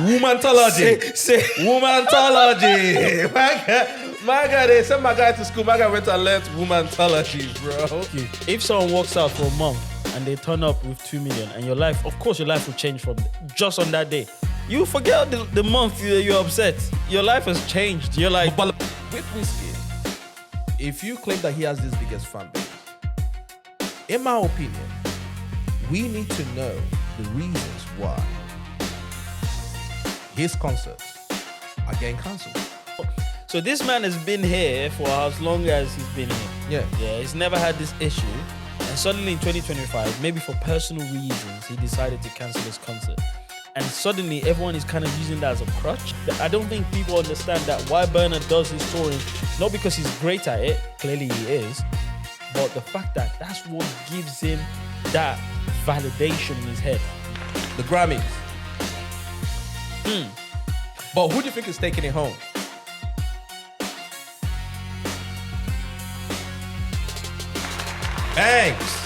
Womantology. Womantology. My guy, they sent my guy to school. My guy went and learned womantology, bro. If someone walks out for a month and they turn up with 2 million, and your life, of course, your life will change from just on that day. You forget the month you're upset. Your life has changed. You're like, But with Wizkid, if you claim that he has this biggest fan base, in my opinion, we need to know the reasons why his concerts are getting cancelled. so this man has been here for as long as he's been here. Yeah. He's never had this issue. And suddenly in 2025, maybe for personal reasons, he decided to cancel his concert. And suddenly everyone is kind of using that as a crutch. I don't think people understand that why Burna does his touring, not because he's great at it, clearly he is, but the fact that that's what gives him that validation in his head. The Grammys. But who do you think is taking it home? Thanks.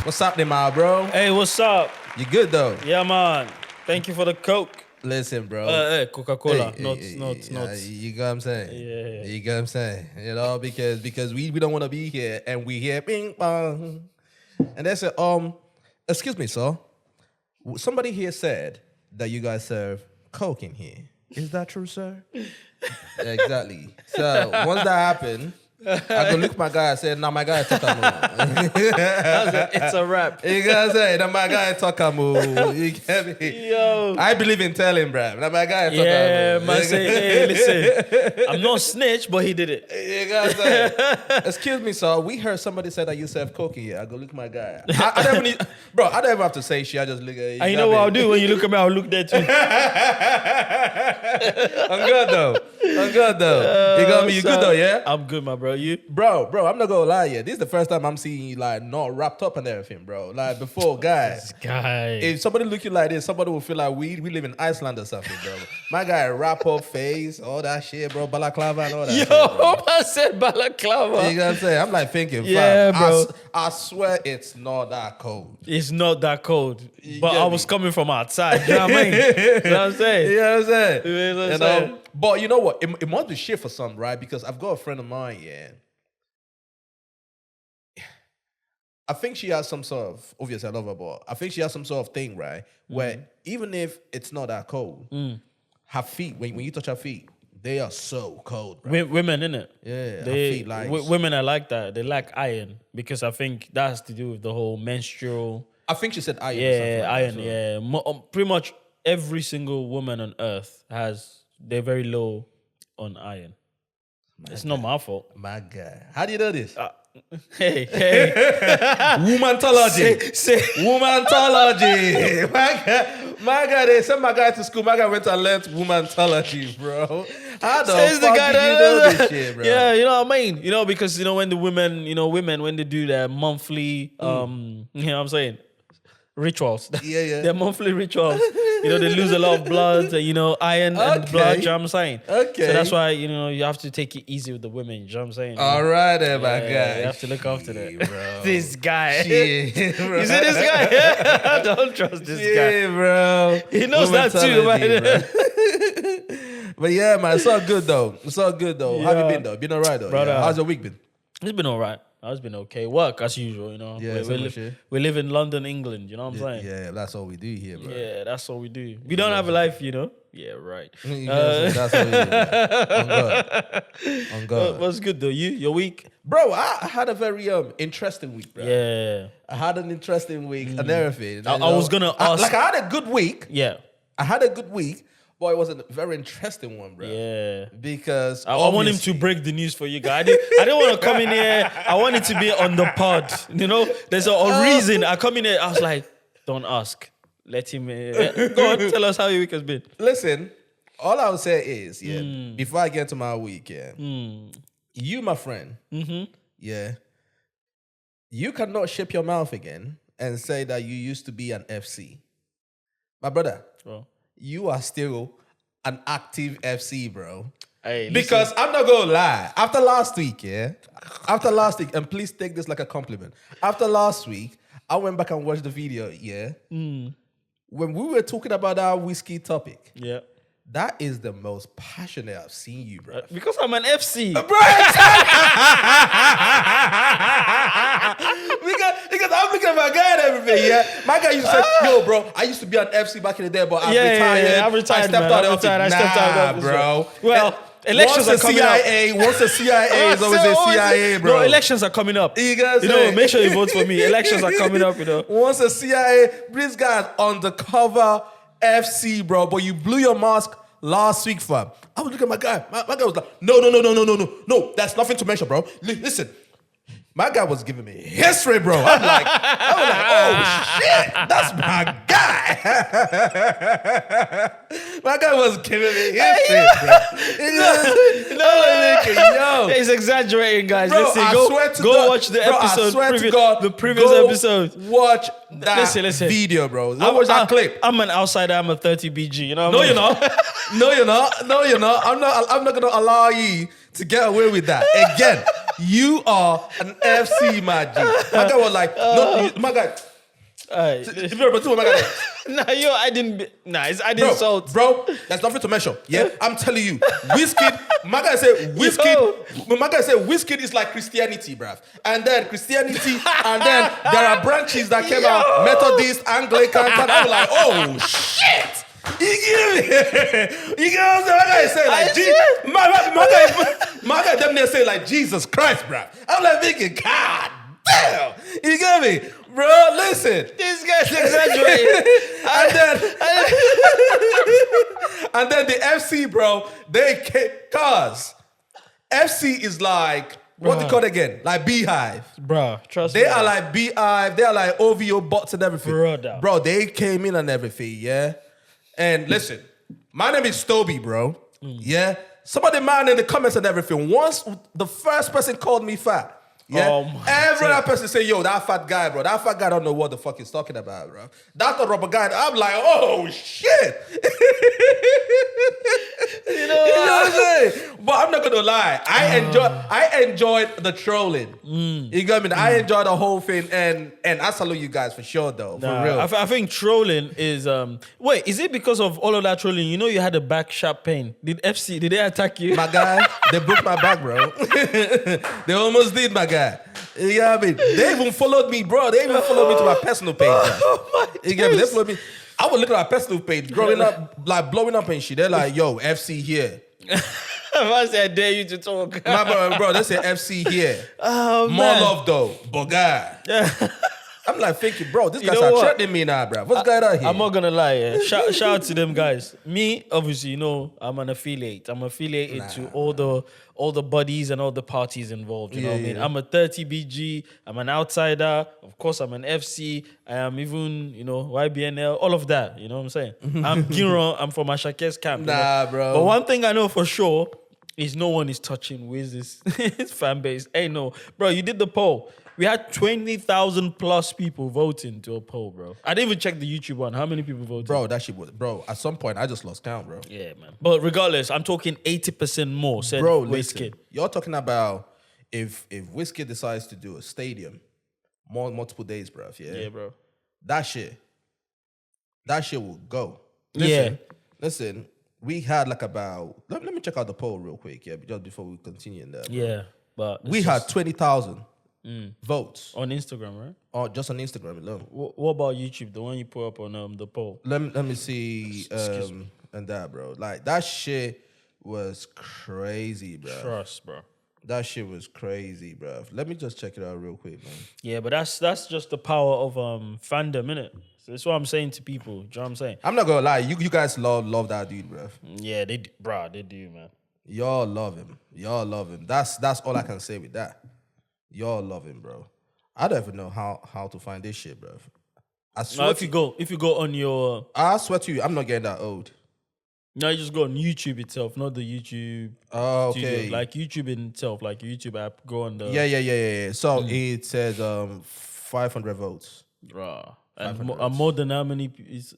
What's happening, my bro? Hey, what's up? You good though? Yeah, man. Thank you for the Coke. Listen, bro. Coca-Cola, Hey, not. You get what I'm saying? Yeah. You get what I'm saying? You know, because we don't want to be here and we hear ping pong. And they said, excuse me, sir. Somebody here said that you guys serve Coke in here. Is that true, sir? Exactly. So once that happened, I go look my guy and say, nah, my guy Takamu. It's a wrap. You know what I'm saying? Nah, my guy Takamu. You get me? Yo. I believe in telling, bruh. Nah, my guy Takamu. Yeah, man, say, hey, listen. I'm not snitch, but he did it. You know what I'm saying? Excuse me, sir. We heard somebody say that you serve Coke here. I go look my guy. I don't need, bro, I don't even have to say shit. I just look at you. And you know what I'll do? When you look at me, I'll look there too. I'm good though. You got me? You good though, yeah? I'm good, my bro. You? Bro, I'm not gonna lie, yeah. This is the first time I'm seeing you like not wrapped up and everything, bro. Like before, guys. Guy. If somebody look you like this, somebody will feel like we live in Iceland or something, bro. My guy wrap up face, all that shit, bro. Balaclava and all that shit, bro. I said balaclava. You know what I'm saying? I'm like thinking, Yeah, fam, bro. I swear it's not that cold. It's not that cold. But get I was me? coming from outside. You know what I mean? You know what I'm saying? You know what I'm saying? You know what I'm You saying? know? But you know what? It must be shit for some, right? Because I've got a friend of mine, yeah. I think she has some sort of, obviously I love her, but I think she has some sort of thing, right? Where even if it's not that cold, her feet, when you touch her feet, they are so cold, bro. Women, innit? Yeah, her They, feet like... women are like that. They like iron because I think that has to do with the whole menstrual. I think she said iron. or Yeah, something like iron. that, so. Yeah, pretty much every single woman on earth they're very low on iron. It's not my fault. My God. How do you know this? Hey. Womantology. Womantology. My guy, they sent my guy to school. My guy went and learned womantology, bro. How the Says fuck did you know this shit, bro? Yeah, you know what I mean? You know, because, you know, when the women, when they do their monthly, you know what I'm saying? Rituals. Yeah. Their monthly rituals. You know, they lose a lot of blood, you know, iron and blood, you know what I'm saying? Okay. So that's why, you know, you have to take it easy with the women, you know what I'm saying? All right, then, my guy. You have to look after that. Bro. This guy. Shit, bro. You see this guy? I don't trust this guy. Bro. He knows that too, man. But yeah, man, it's all good, though. How have you been, though? Been all right, though? Brother. Yeah. How's your week been? It's been all right. It's been okay. Work as usual, you know. Yeah, we live in London, England, you know what I'm saying? Yeah, that's all we do here, bro. Yeah, that's all we do. We don't have a life, you know? Yeah, right. That's all we do, man. On God. What's good though? Your week? Bro, I had a very interesting week, bro. Yeah. I had an interesting week and everything. I was gonna ask. I had a good week. Yeah. I had a good week, but it was a very interesting one, bro. Yeah. Because I want him to break the news for you guys. I didn't want to come in here. I want it to be on the pod. You know, there's a reason. I come in here. I was like, don't ask. Let him go on. Tell us how your week has been. Listen, all I would say is, before I get to my week, you, my friend, you cannot shape your mouth again and say that you used to be an FC. My brother, you are still an active FC, bro. Hey, because I'm not gonna lie. After last week, and please take this like a compliment. After last week, I went back and watched the video, when we were talking about our whiskey topic, Yeah. that is the most passionate I've seen you, bro. Because I'm an FC. Bro, because I'm looking at my guy and everything, yeah. My guy used to say, yo, bro, I used to be an FC back in the day, but I've retired. I've retired, I stepped man. out of it. I stepped out of it, bro. Well, elections are coming up. Once the CIA is always a CIA, bro. No, elections are coming up. You guys make sure you vote for me. Elections are coming up, Once the CIA, this guy's undercover FC, bro, but you blew your mask last week, fam. I was looking at my guy. My guy was like, no, that's nothing to mention, bro. Listen, my guy was giving me history, bro. I was like, oh shit, that's my guy. My guy was giving me history, bro. Yo. He's exaggerating, guys. Bro, Listen, I swear to go God, watch the bro, episode. I swear to previous, God, the previous go episode. Watch that Listen. video, bro. Watch that clip. I'm an outsider. I'm a 30 BG. You know? No, you're not. No, you're not. I'm not gonna allow you to get away with that again. You are an FC, my G. My guy was like, no, my guy. Alright. I didn't insult. Bro, that's nothing to mention. Yeah, I'm telling you, Wizkid. My guy said Wizkid is like Christianity, bruv. And then Christianity, and then there are branches that came out, Methodist, Anglican. And I was like, oh shit. You get me? You get what I'm saying? My guy say like, my guy them there say like Jesus Christ, bruv. I'm like thinking, God damn. You get me? Bro, listen. This guy's exaggerating. and then the FC, bro, cause FC is like, what they call it again? Like Beehive. Bro, trust me. They are like Beehive. They are like OVO bots and everything. Brother. Bro, they came in and everything, yeah? And listen, my name is Tobe, bro. Yeah? Somebody man in the comments and everything. Once the first person called me fat. Yeah, every other person say, yo, that fat guy, bro. That fat guy don't know what the fuck he's talking about, bro. That's the rubber guy. I'm like, oh, shit. You know what I'm saying? But I'm not gonna lie. I enjoyed the trolling. You got me? I enjoyed the whole thing, and I salute you guys for sure, though. For real. I think trolling is wait, is it because of all of that trolling? You know you had a back sharp pain. Did they attack you? My guy, they broke my back, bro. They almost did, my guy. You get me? They even followed me, bro. They even followed me to my personal page. You get me? They followed me. I was looking at my personal page, growing up, like blowing up and shit. They're like, yo, FC here. I said, I dare you to talk. Bro, they say FC here. Oh, more man. love though, but God. I'm like thinking, bro, this guy's threatening me now, bro. What's going on here? I'm not gonna lie. Yeah. Shout out to them guys. Me, obviously, I'm an affiliate. I'm affiliated to all the buddies and all the parties involved. You know what I mean? Yeah. I'm a 30 BG. I'm an outsider. Of course, I'm an FC. I am even, YBNL. All of that. You know what I'm saying? I'm Ginro. I'm from Ashake's camp. Bro. But one thing I know for sure is no one is touching Wiz's his fan base. Hey, no, bro. You did the poll. We had 20,000 plus people voting to a poll, bro. I didn't even check the YouTube one. How many people voted? Bro, that shit was, bro, at some point, I just lost count, bro. Yeah, man. But regardless, I'm talking 80% more said Bro, Wizkid. listen, you're talking about if Wizkid decides to do a stadium, multiple days, bro. Yeah, bro. That shit will go. Listen, we had like about, let me check out the poll real quick, just before we continue in there. Bro. Yeah, but we had 20,000 votes. On Instagram, right? Or just on Instagram alone. What about YouTube? The one you put up on the poll. Let me see and that, bro. Like that shit was crazy, bro. Trust, bro. That shit was crazy, bro. Let me just check it out real quick, man. Yeah, but that's just the power of fandom, innit? So that's what I'm saying to people. Do you know what I'm saying? I'm not gonna lie, you guys love that dude, bro. Yeah, they do, man. Y'all love him. That's all I can say with that. Y'all love him, bro. I don't even know how to find this shit, bro. I swear. Now, if you go on your, I swear to you, I'm not getting that old. No, you just go on YouTube itself, not the YouTube. Oh, okay. Studio. Like YouTube in itself, like YouTube app. Go on the. Yeah. So it says 500 votes. Rah. And 500. more than how many is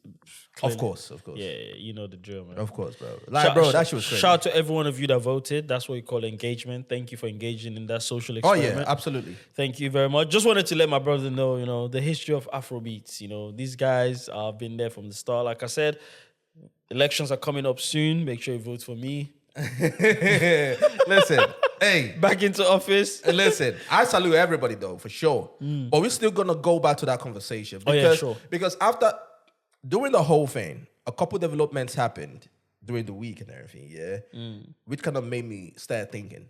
Of course. Yeah, you know the drill, man. Of course, bro. Like, bro, that shit was crazy. Shout out to every one of you that voted. That's what we call engagement. Thank you for engaging in that social Oh, experiment. yeah, absolutely. Thank you very much. Just wanted to let my brother know, you know, the history of Afrobeats. You know, these guys have been there from the start. Like I said, elections are coming up soon. Make sure you vote for me. Listen, hey. Back into office. Listen, I salute everybody, though, for sure. But we're still going to go back to that conversation. Because, Because during the whole thing, a couple developments happened during the week and everything, yeah? Which kind of made me start thinking.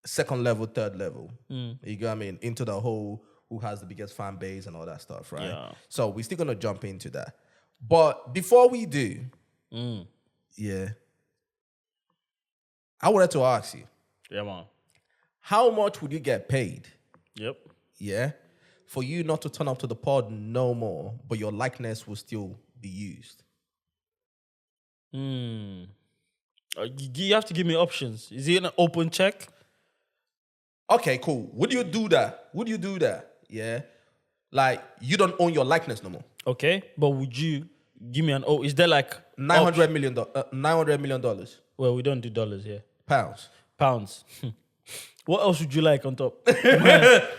Second level, third level. You get what I mean? Into the whole who has the biggest fan base and all that stuff, right? Yeah. So we're still gonna jump into that. But before we do, yeah, I wanted to ask you, Yeah, man. how much would you get paid? Yep. Yeah, for you not to turn up to the pod no more, but your likeness will still be used. You have to give me options. Is it an open check? Okay, cool. Would you do that? Yeah, like you don't own your likeness no more. Okay, but would you give me is there like $900 million. Well, we don't do dollars here. Pounds. What else would you like on top?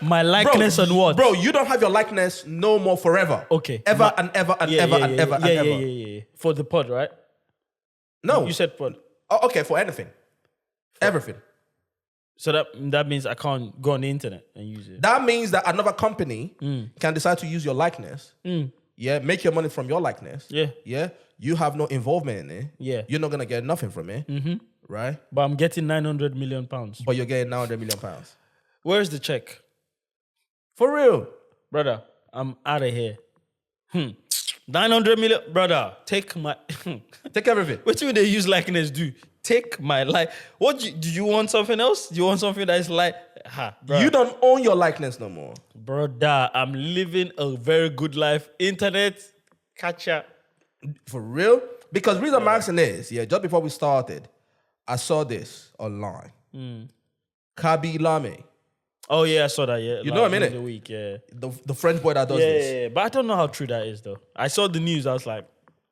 My likeness and what? Bro, you don't have your likeness no more forever. Okay. Ever and ever and ever and ever and ever. Yeah. For the pod, right? No. You said pod. Oh, okay, for anything. Everything. So that means I can't go on the internet and use it. That means that another company can decide to use your likeness. Yeah, make your money from your likeness. Yeah. Yeah. You have no involvement in it. Yeah. You're not gonna get nothing from it. Right? But I'm getting 900 million pounds. But you're getting 900 million pounds. Where's the check? For real. Brother, I'm out of here. 900 million, brother, take my... Take everything. What do they use likeness do? Take my life. Do you want something else? Do you want something that is like... You don't own your likeness no more. Brother, I'm living a very good life. Internet, catcher. For real? Because reason I'm asking is, just before we started, I saw this online. Khaby Lame. Oh, yeah, I saw that, yeah. You know what I mean? The week, yeah. The French boy that does this. Yeah, but I don't know how true that is, though. I saw the news, I was like...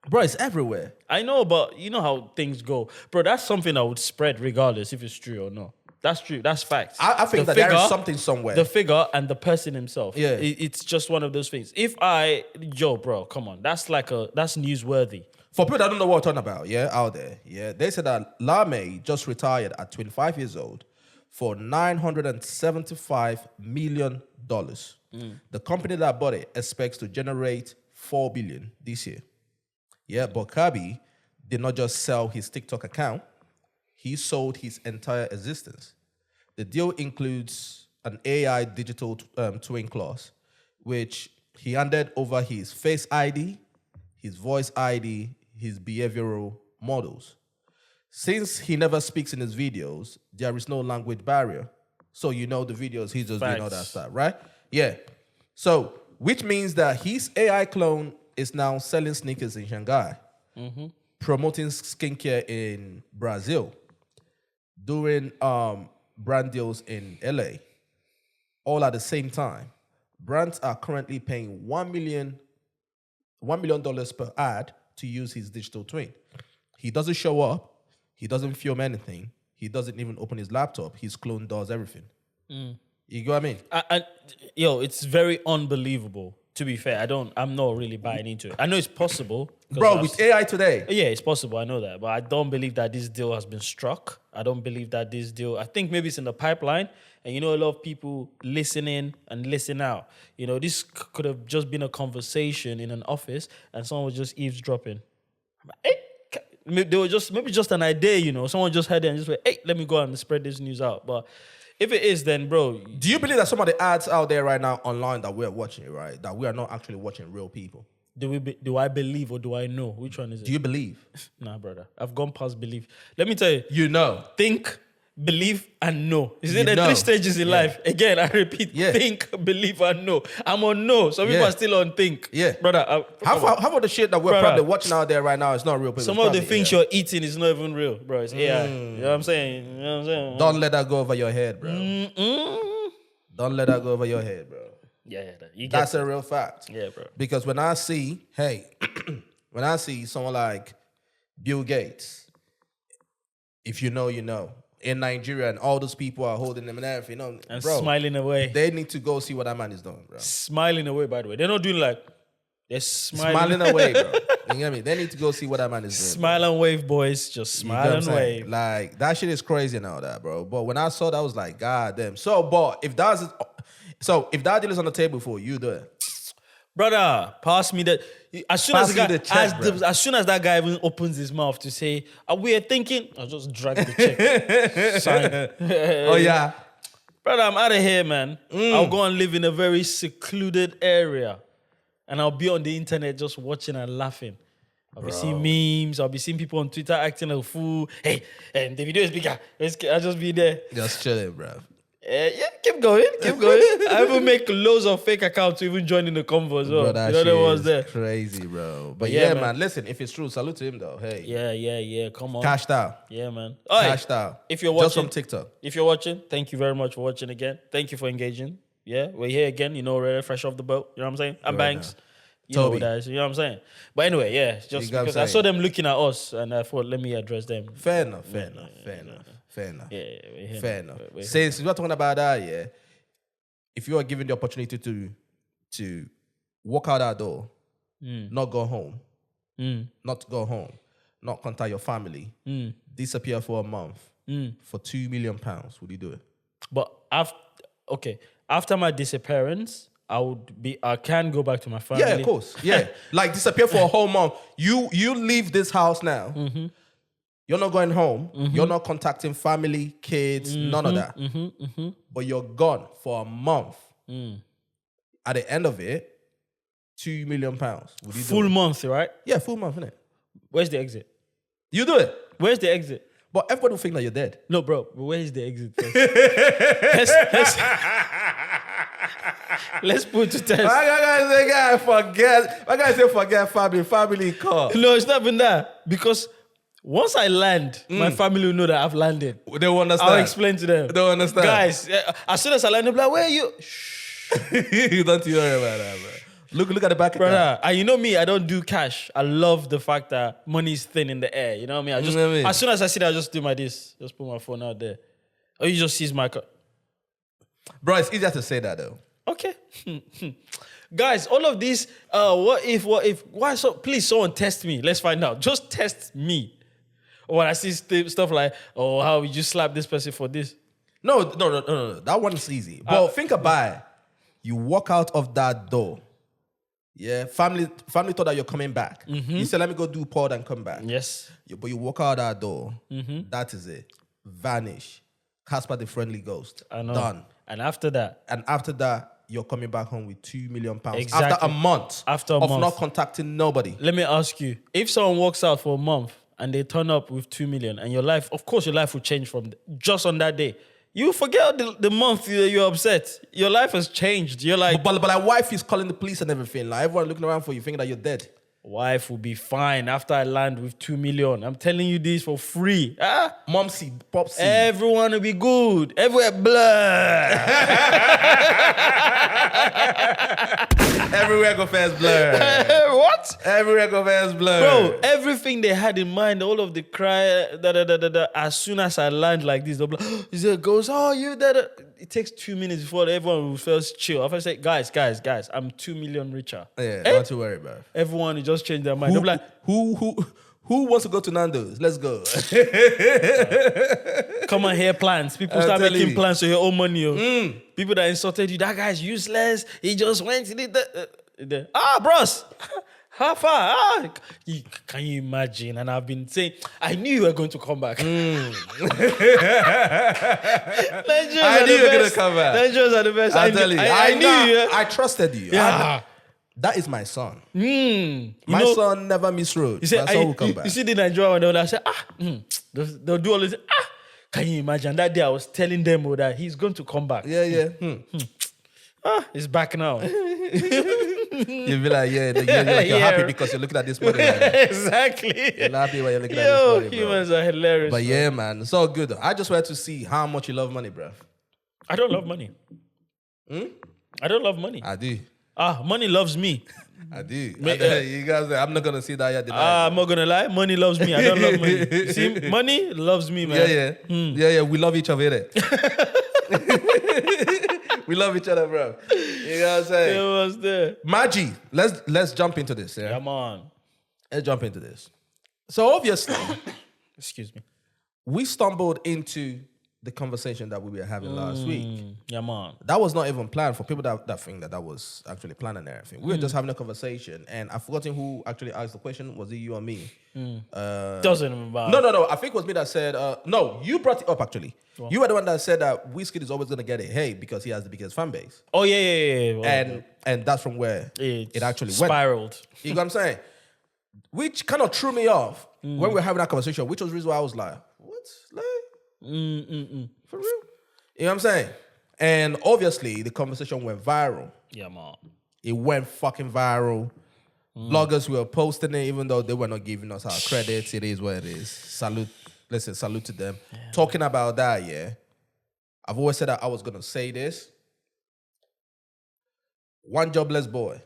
Bro, it's everywhere. I know, but you know how things go. Bro, that's something that would spread regardless if it's true or not. That's true. That's facts. I think that there is something somewhere. The figure and the person himself. Yeah. It's just one of those things. Bro, come on. That's newsworthy. For people that don't know what we're talking about, out there, they said that Lame just retired at 25 years old for $975 million. The company that bought it expects to generate $4 billion this year. Yeah, but Khaby did not just sell his TikTok account, he sold his entire existence. The deal includes an AI digital twin clause, which he handed over his face ID, his voice ID, his behavioral models. Since he never speaks in his videos, there is no language barrier. So you know the videos, he's just doing all that stuff, right? Yeah. So, which means that his AI clone is now selling sneakers in Shanghai, promoting skincare in Brazil, doing brand deals in LA, all at the same time. Brands are currently paying $1 million per ad to use his digital twin. He doesn't show up. He doesn't film anything. He doesn't even open his laptop. His clone does everything. You get what I mean? It's very unbelievable. To be fair, I'm not really buying into it. I know it's possible. Bro, with AI today. Yeah, it's possible. I know that. But I don't believe that this deal has been struck. I don't believe that this deal... I think maybe it's in the pipeline. And a lot of people listen in and listen out. This could have just been a conversation in an office and someone was just eavesdropping. They were maybe just an idea, Someone just heard it and just went, hey, let me go and spread this news out. But if it is, then, bro... Do you believe that some of the ads out there right now online that we're watching, right, that we are not actually watching real people? Do I believe or do I know? Which one is it? Do you believe? Nah, brother. I've gone past belief. Let me tell you. You know. Think, believe, and know. Is it the 3 stages in life? Again, I repeat. Yeah. Think, believe, and know. I'm on know. Some people are still on think. Yeah. Brother. How about the shit that we're probably watching out there right now? It's not real people. Some of the things you're eating is not even real, bro. It's AI. You know what I'm saying? Don't let that go over your head, bro. Don't let that go over your head, bro. Yeah, you get That's a real fact. Yeah, bro. Because when I see, when I see someone like Bill Gates, if you know, you know, in Nigeria and all those people are holding them and everything, you know, And bro, smiling away. they need to go see what that man is doing, bro. Smiling away, by the way. They're not doing like, they're smiling. Smiling away, bro. You get me? They need to go see what that man is doing. Smile and wave, boys. Just smile and wave. Like, that shit is crazy and all that, bro. But when I saw that, I was like, God damn. So, but if that deal is on the table for you, do it. Brother, pass me that. As soon Pass as the guy, me the check, as soon as that guy even opens his mouth to say, we are thinking, I'll just drag the check. Sign. Oh, yeah. Brother, I'm out of here, man. I'll go and live in a very secluded area. And I'll be on the internet just watching and laughing. I'll be seeing memes. I'll be seeing people on Twitter acting like a fool. Hey, and Davido is bigger. I'll just be there. Just chilling, bro. Yeah, keep going. I even make loads of fake accounts to even join in the convo as well. Bro, that you know shit that was is there. crazy, bro. But yeah, yeah, man. man, listen, if it's true, salute to him, though. Hey. Yeah. Come on. Cashed out. Yeah, man. Cashed out. If you're Just watching, from TikTok. if you're watching, thank you very much for watching again. Thank you for engaging. Yeah, we're here again. You know, we're fresh off the boat. You know what I'm saying? I'm Right Banks. now. You know Tobe. what that is. You know what I'm saying? But anyway, yeah, just You get what I'm because I saying? saw them looking at us and I thought, let me address them. Fair enough. Fair enough. Yeah, we're here. Fair enough. We're here. Since we're talking about that, yeah, if you are given the opportunity to walk out that door, not go home, not go home, not contact your family, disappear for a month for £2 million, would you do it? But after my disappearance, I can go back to my family. Yeah, of course. Yeah. Like disappear for a whole month. You leave this house now. You're not going home. You're not contacting family, kids, none of that. But you're gone for a month. At the end of it, £2 million. Would you Full do it? month, right? Yeah, full month, innit? Where's the exit? You do it. Where's the exit? But everybody will think that you're dead. No, bro. But where is the exit first? Let's put it to test. My guy say forget family call. No, it's not even that. Because once I land, my family will know that I've landed. They will understand. I'll explain to them. They will understand. Guys, as soon as I land, they'll be like, where are you? Shh. Don't you worry about that, bro. Look at the back of Brother, and you know me, I don't do cash. I love the fact that money is thin in the air. You know what I mean? As soon as I see that, I just do my this. Just put my phone out there. Or you just seize my car. Bro, it's easier to say that though. Okay. Guys, all of these, what if, why so, please someone test me. Let's find out. Just test me. Or when I see stuff like, oh, how would you slap this person for this? No. That one is easy. But think about it. You walk out of that door. Yeah, family thought that you're coming back. You said, let me go do pod and come back. Yes. But you walk out that door. That is it. Vanish. Casper the Friendly Ghost. I know. Done. And after that, you're coming back home with £2 million. Exactly. After a month. Of not contacting nobody. let me ask you, if someone walks out for a month and they turn up with 2 million and your life, of course your life will change from just on that day. You forget the month you're upset. Your life has changed. You're like... But like wife is calling the police and everything. Like everyone looking around for you, thinking that you're dead. Wife will be fine after I land with 2 million. I'm telling you this for free. Momsy, popsy. Everyone will be good. Everywhere blur. Everywhere go fast blur. What? Everywhere go fast blur. Bro, everything they had in mind, all of the cry, as soon as I land like this, they'll be like, it goes, oh, you, It takes 2 minutes before everyone will first chill. If I say, guys, I'm 2 million richer. Yeah, don't you worry, bro. Everyone will just change their mind. They'll be like, who wants to go to Nando's? Let's go. come on, here plans. People start making plans to your own money. People that insulted you, that guy's useless. He just went to the bros. How far? Can you imagine? And I've been saying, I knew you were going to come back. I knew you were going to come back. Nigerians are the best. I tell you. I knew you. I trusted you. Yeah. That is my son. My son never misrode. You see, my son will come back. You see the Nigerian one, they'll say, they'll do all this. Can you imagine? That day I was telling them that he's going to come back. Yeah. He's back now. You'll be like, you're happy because you're looking at this money. Exactly. You're happy when you're looking at this money, bro. Humans are hilarious. But yeah, man, it's all good. Though. I just wanted to see how much you love money, bro. I don't love money. I don't love money. I do. Money loves me. I do. You guys, I'm not gonna see that yet. I'm not gonna lie. Money loves me. I don't love money. You see, money loves me, man. Yeah. We love each other. We love each other, bro. You know what I'm saying? It was there. Maggie, let's jump into this. Yeah, Come on. let's jump into this. So obviously, Excuse me. we stumbled into the conversation that we were having last week. Yeah, man. That was not even planned for people that think that was actually planned and everything. We were just having a conversation, and I've forgotten who actually asked the question. Was it you or me? Doesn't even matter. No. I think it was me that said, no, you brought it up actually. What? You were the one that said that Wizkid is always going to get a hate because he has the biggest fan base. Oh, yeah. Well, And that's from where it actually spiraled. went. You know what I'm saying? Which kind of threw me off when we were having that conversation, which was the reason why I was like, what? Like, for real? You know what I'm saying? And obviously, the conversation went viral. Yeah, man. It went fucking viral. Bloggers were posting it, even though they were not giving us our credits. It is what it is. Salute to them. Yeah. Talking about that, yeah. I've always said that I was gonna say this. One jobless boy.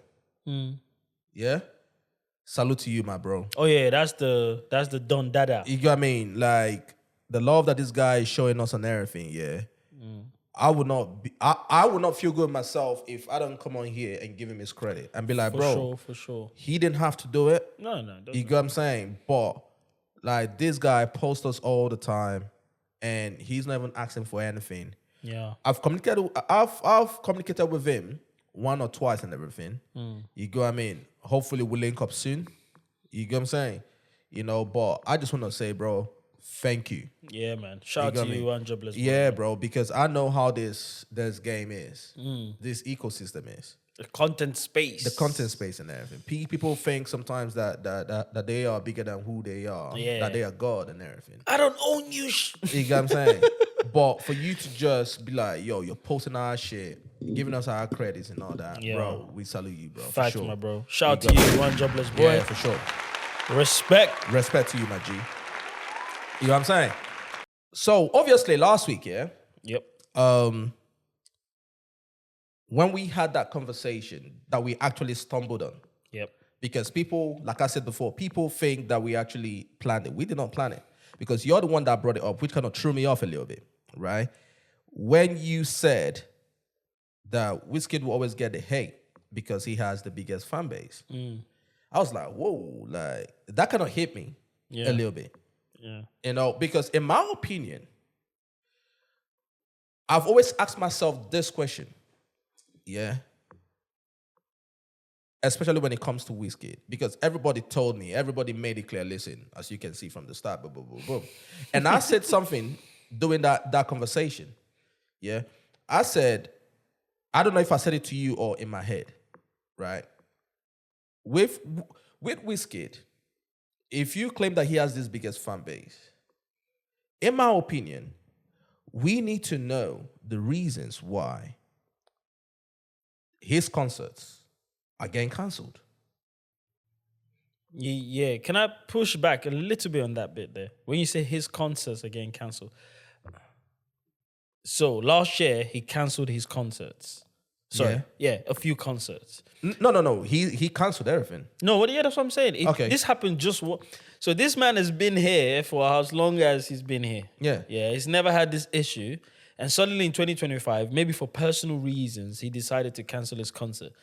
Yeah. Salute to you, my bro. Oh yeah, that's the Don Dada. You know what I mean? Like the love that this guy is showing us and everything, yeah. I would not feel good myself if I don't come on here and give him his credit and be like, For sure. he didn't have to do it. No. You get what I'm saying? But like this guy posts us all the time and he's not even asking for anything. Yeah. I've communicated with him one or twice and everything. You get what I mean? Hopefully we'll link up soon. You get what I'm saying? You know, but I just want to say, bro, thank you. Yeah, man. Shout out to you and jobless boy. Yeah, bro, because I know how this game is. This ecosystem is. The content space. The content space and everything. People think sometimes that they are bigger than who they are. Yeah. That they are God and everything. I don't own you. You get what I'm saying? But for you to just be like, yo, you're posting our shit, giving us our credits and all that, bro, we salute you, bro. Fact, for sure. my bro. Shout out to you, one jobless boy. Yeah, for sure. Respect. Respect to you, my G. You know what I'm saying? So, obviously, last week, yeah? Yep. When we had that conversation that we actually stumbled on. Yep. Because people, like I said before, people think that we actually planned it. We did not plan it. Because you're the one that brought it up, which kind of threw me off a little bit, right? When you said that Wizkid will always get the hate because he has the biggest fan base. I was like, whoa, like, that kind of hit me a little bit. Yeah. You know, because in my opinion, I've always asked myself this question. Yeah. Especially when it comes to Wizkid. Because everybody made it clear, listen, as you can see from the start, boom, boom, boom, boom. And I said something during that conversation. Yeah. I said, I don't know if I said it to you or in my head, right? With Wizkid, if you claim that he has this biggest fan base, in my opinion, we need to know the reasons why his concerts are getting cancelled. Yeah. Can I push back a little bit on that bit there? When you say his concerts are getting cancelled. So last year he cancelled his concerts. Sorry. Yeah, a few concerts. No. He cancelled everything. No, that's what I'm saying. Okay. This happened so this man has been here for as long as he's been here. Yeah. Yeah, he's never had this issue. And suddenly in 2025, maybe for personal reasons, he decided to cancel his concert.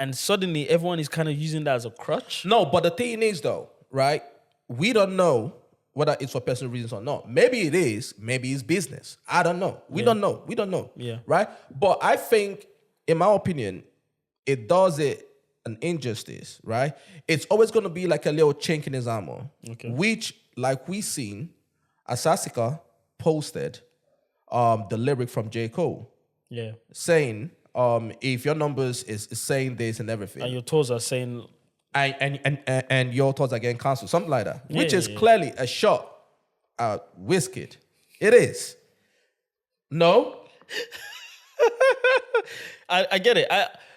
And suddenly everyone is kind of using that as a crutch. No, but the thing is though, right? We don't know whether it's for personal reasons or not. Maybe it is. Maybe it's business. I don't know. We don't know. Yeah. Right? But I think, in my opinion, it does it an injustice, right? It's always going to be like a little chink in his armor, which, like we seen, Asa Asika posted the lyric from J. Cole, saying, if your numbers is saying this and everything, and your tours are saying, and your tours are getting cancelled, something like that, which is clearly a shot at Wizkid. It is. No. I get it.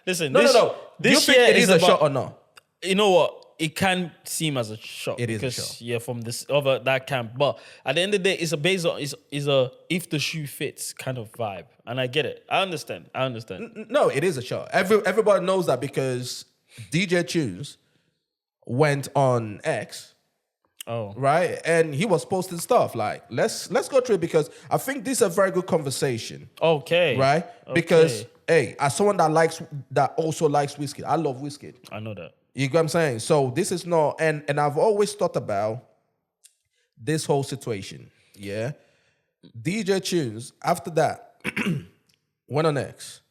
Listen. No. Do you think it is a shot or not? You know what? it can seem as a shot. It is a because, shot. yeah, from this other that camp. But at the end of the day, it's a based on is a if the shoe fits kind of vibe, and I get it. I understand. No, it is a show. Everybody knows that because DJ Tunes went on X, Oh, right? And he was posting stuff like, let's go through it because I think this is a very good conversation, okay, right? Okay. Because hey, as someone that also likes Wizkid, I love Wizkid. I know that. You get what I'm saying? So this is not, and I've always thought about this whole situation. Yeah, DJ Tunes after that went on X.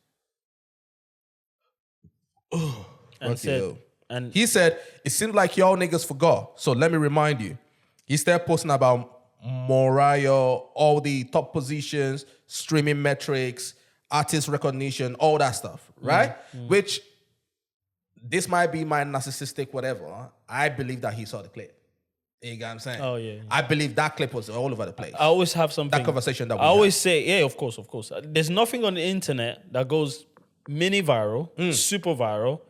And said, yo. and He said, it seems like y'all niggas forgot. So let me remind you. He started posting about Mariah, all the top positions, streaming metrics, artist recognition, all that stuff, right? Which, this might be my narcissistic whatever. I believe that he saw the clip. You get what I'm saying? Oh, yeah. I believe that clip was all over the place. I always have something. That conversation that we I always say, yeah, of course. There's nothing on the internet that goes mini viral, super viral,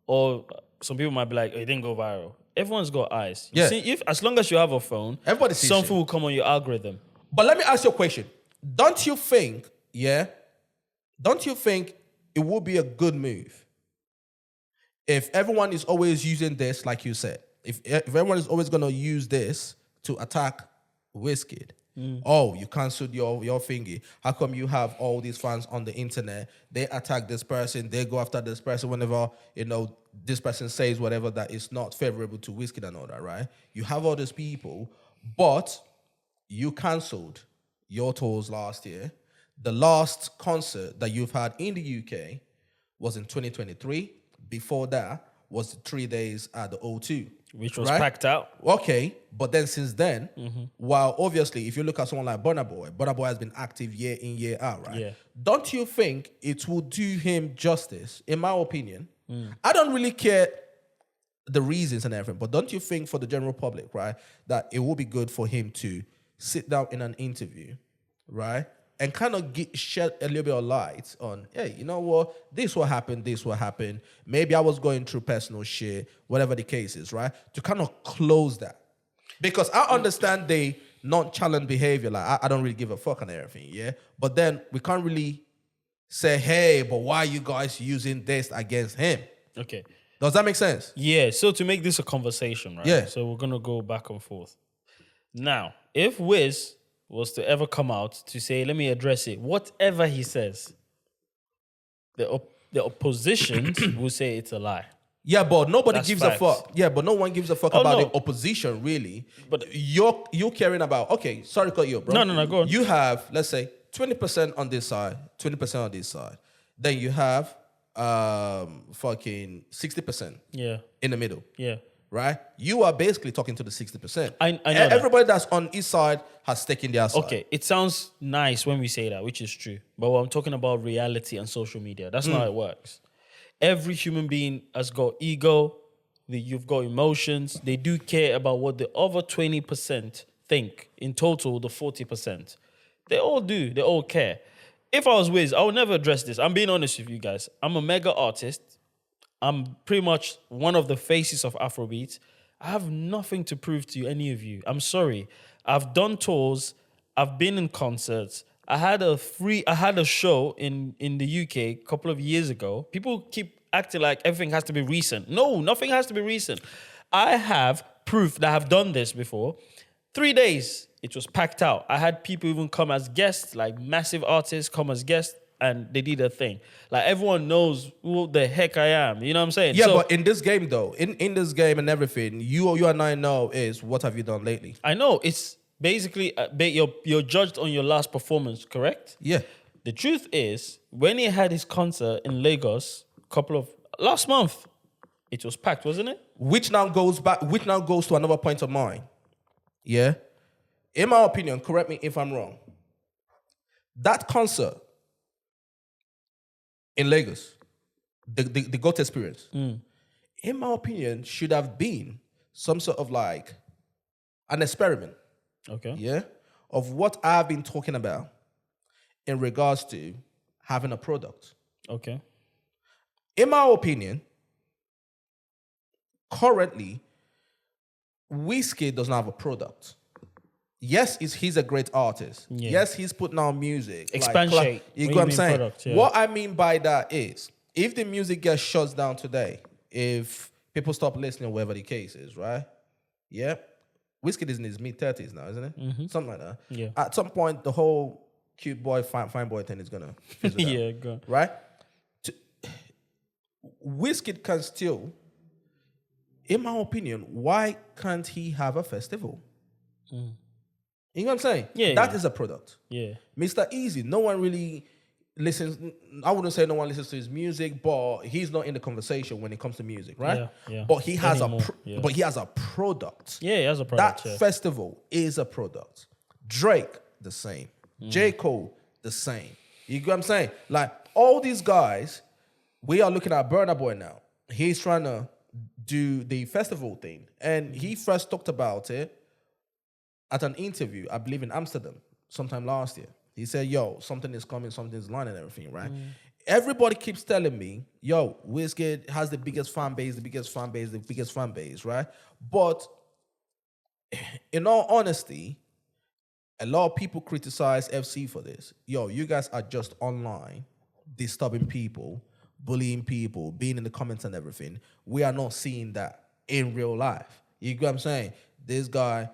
or some people might be like, oh, it didn't go viral. Everyone's got eyes. You Yeah. see, as long as you have a phone, Everybody sees something shit. will come on your algorithm. But let me ask you a question. Don't you think it would be a good move if everyone is always using this, like you said, if everyone is always going to use this to attack Wizkid? Oh, you canceled your thingy. How come you have all these fans on the internet? They attack this person. They go after this person whenever, this person says whatever that is not favorable to Wizkid and all that, right? You have all these people, but you canceled your tours last year. The last concert that you've had in the UK was in 2023. Before that was 3 days at the O2. Which was right? packed out. Okay, but then since then, while obviously if you look at someone like Burna Boy has been active year in, year out, right? Yeah. Don't you think it will do him justice, in my opinion? I don't really care the reasons and everything, but don't you think for the general public, right, that it will be good for him to sit down in an interview, right, and kind of shed a little bit of light on, hey, you know what, this what happened. Maybe I was going through personal shit, whatever the case is, right? To kind of close that. Because I understand the nonchalant behavior, like I don't really give a fuck and everything, yeah? But then we can't really say, hey, but why are you guys using this against him? Okay. Does that make sense? Yeah, so to make this a conversation, right? Yeah. So we're going to go back and forth. Now, if Wiz was to ever come out to say, let me address it, whatever he says, the opposition will say it's a lie. Yeah, but nobody That's gives facts. a fuck. Yeah, but no one gives a fuck Oh, about no. the opposition, really. But- you're caring about, okay, sorry to cut you, bro. No, go on. You have, let's say, 20% on this side, 20% on this side. Then you have fucking 60% Yeah, in the middle, yeah. right? You are basically talking to the 60%. I know that. Everybody that's on each side has taken their side. Okay, it sounds nice when we say that, which is true. But I'm talking about reality and social media. That's not how it works. Every human being has got ego. You've got emotions. They do care about what the other 20% think. In total, the 40%. They all do. They all care. If I was Wiz, I would never address this. I'm being honest with you guys. I'm a mega artist. I'm pretty much one of the faces of Afrobeats. I have nothing to prove to any of you. I'm sorry. I've done tours. I've been in concerts. I had a show in the UK a couple of years ago. People keep acting like everything has to be recent. No, nothing has to be recent. I have proof that I've done this before. 3 days, it was packed out. I had people even come as guests, like massive artists come as guests, and they did a thing. Like, everyone knows who the heck I am. You know what I'm saying? Yeah, So, but in this game, though, in this game and everything, you and I know is what have you done lately? I know it's basically you're judged on your last performance, correct? Yeah. The truth is, when he had his concert in Lagos, last month, it was packed, wasn't it? Which now goes to another point of mine. Yeah. In my opinion, correct me if I'm wrong. That concert in Lagos, the GOAT experience, in my opinion, should have been some sort of like an experiment, Okay. yeah, of what I've been talking about in regards to having a product. Okay. In my opinion, currently, Wizkid does not have a product. Yes, he's a great artist. Yeah. Yes, he's putting out music. Expatiate. You When get what you I'm mean saying? product, yeah. What I mean by that is, if the music gets shut down today, if people stop listening, whatever the case is, right? Yeah. Wizkid is in his mid-30s now, isn't it? Something like that. Yeah. At some point, the whole cute boy, fine boy thing is going to fizzle out. Yeah, go on. Right? Wizkid can still, in my opinion, why can't he have a festival? You know what I'm saying? Yeah, That yeah. is a product. Yeah. Mr. Easy, no one really listens. I wouldn't say no one listens to his music, but he's not in the conversation when it comes to music, right? Yeah, yeah. But he has Anymore, yeah. but he has a product. Yeah, he has a product. That Yeah. festival is a product. Drake, the same. J. Cole, the same. You get what I'm saying? Like, all these guys, we are looking at Burna Boy now. He's trying to do the festival thing. And he first talked about it at an interview, I believe in Amsterdam, sometime last year. He said, yo, something is coming, something's lining and everything, right? Everybody keeps telling me, yo, Wizkid has the biggest fan base, right? But in all honesty, a lot of people criticize FC for this. Yo, you guys are just online, disturbing people, bullying people, being in the comments and everything. We are not seeing that in real life. You get what I'm saying? This guy,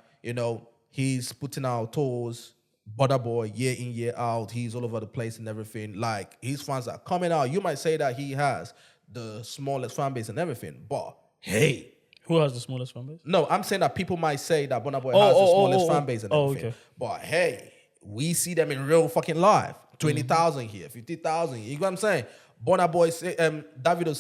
he's putting out tours, Burna Boy, year in, year out. He's all over the place and everything. Like, his fans are coming out. You might say that he has the smallest fan base and everything, but hey. Who has the smallest fan base? No, I'm saying that people might say that Burna Boy has the smallest fan base and everything. Okay. But hey, we see them in real fucking live. 20,000 here, 50,000. You know what I'm saying? Burna Boy, Davido,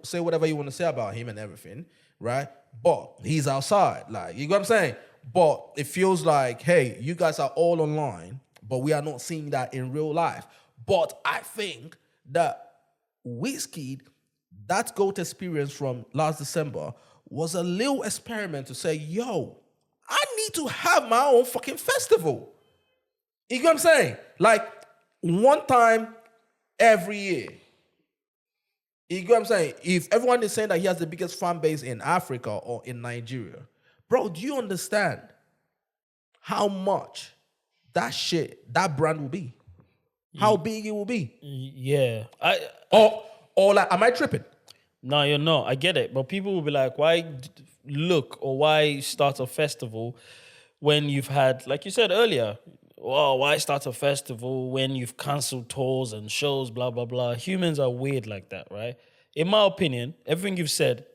say whatever you want to say about him and everything, right? But he's outside. Like, you know what I'm saying? But it feels like, hey, you guys are all online, but we are not seeing that in real life. But I think that Wizkid, that GOAT experience from last December was a little experiment to say, yo, I need to have my own fucking festival. You get what I'm saying? Like, one time every year. You get what I'm saying? If everyone is saying that he has the biggest fan base in Africa or in Nigeria, bro, do you understand how much that brand will be? How big it will be? Yeah. Or like, am I tripping? No, you're not. I get it. But people will be like, why why start a festival when you've had, like you said earlier, well, why start a festival when you've cancelled tours and shows, blah, blah, blah. Humans are weird like that, right? In my opinion, everything you've said,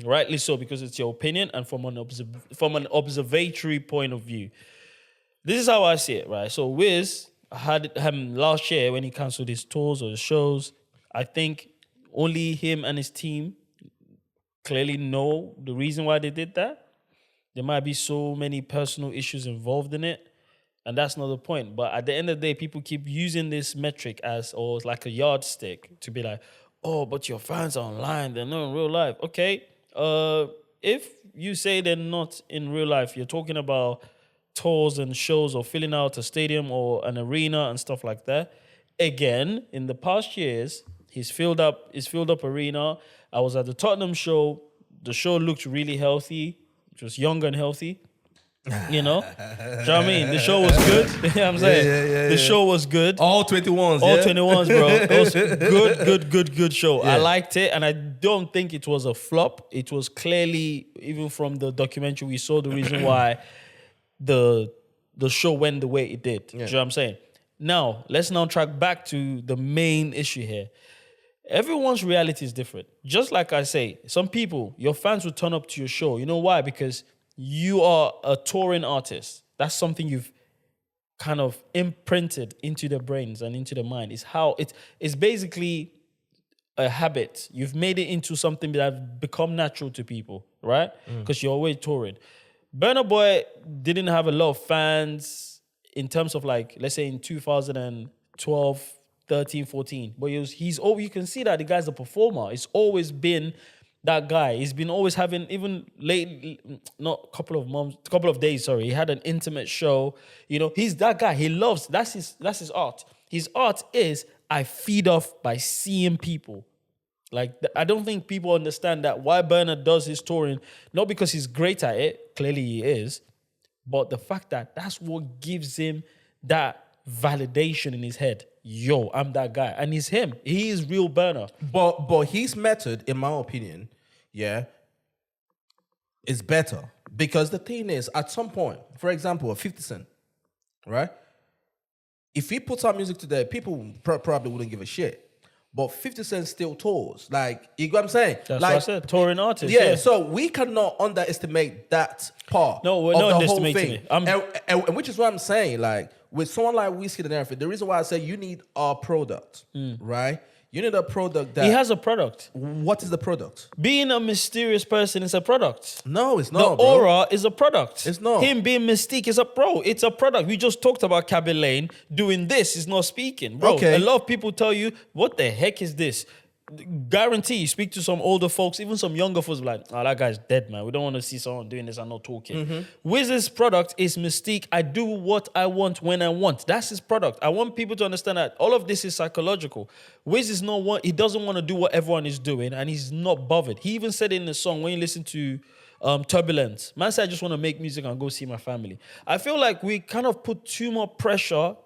rightly so, because it's your opinion and from an observatory point of view. This is how I see it, right? So Wiz had him last year when he cancelled his tours or the shows. I think only him and his team clearly know the reason why they did that. There might be so many personal issues involved in it, and that's not the point. But at the end of the day, people keep using this metric or like a yardstick to be like, oh, but your fans are online, they're not in real life. Okay, if you say they're not in real life, you're talking about tours and shows or filling out a stadium or an arena and stuff like that. Again, in the past years, he's filled up arena. I was at the Tottenham show. The show looked really healthy. It was young and healthy. You know? Do you know what I mean? The show was good. You know what I'm saying? Yeah. The show was good. All 21s, All 21s, bro. It was good show. Yeah. I liked it, and I don't think it was a flop. It was clearly, even from the documentary, we saw the reason why the show went the way it did. Do you know what I'm saying? Now, let's now track back to the main issue here. Everyone's reality is different. Just like I say, some people, your fans will turn up to your show. You know why? Because you are a touring artist. That's something you've kind of imprinted into their brains and into their mind. It's basically a habit. You've made it into something that become natural to people, right? Because you're always touring. Burna Boy didn't have a lot of fans in terms of, like, let's say in 2012, 13, 14. But you can see that the guy's a performer. He's always been that guy. He's been always having, even not a couple of days, he had an intimate show. You know, he's that guy. He loves, that's his art. His art is, I feed off by seeing people. Like, I don't think people understand that why Burna does his touring, not because he's great at it, clearly he is, but the fact that that's what gives him that validation in his head. Yo, I'm that guy. And he's him. He is real Burna. But his method, in my opinion, is better. Because the thing is, at some point, for example, a 50 Cent, right? If he puts out music today, people probably wouldn't give a shit. But 50 Cent still tours. Like, you know what I'm saying? That's like, what I said. Touring artist. Yeah, so we cannot underestimate that part. No, we're of not the whole underestimating thing. it. And which is what I'm saying. Like, with someone like Wizkid and everything, the reason why I say you need a product, right? You need a product that... He has a product. What is the product? Being a mysterious person is a product. No, it's The not, bro. aura is a product. It's not. Him being mystique is it's a product. We just talked about Khaby Lame doing this. He's not speaking. Bro, Okay. A lot of people tell you, what the heck is this? Guarantee you speak to some older folks, even some younger folks, like, oh, that guy's dead, man. We don't want to see someone doing this and not talking. Wiz's product is mystique. I do what I want when I want. That's his product. I want people to understand that all of this is psychological. Wiz is not one, he doesn't want to do what everyone is doing, and he's not bothered. He even said it in the song, when you listen to Turbulence, man said, I just want to make music and go see my family. I feel like we kind of put too much pressure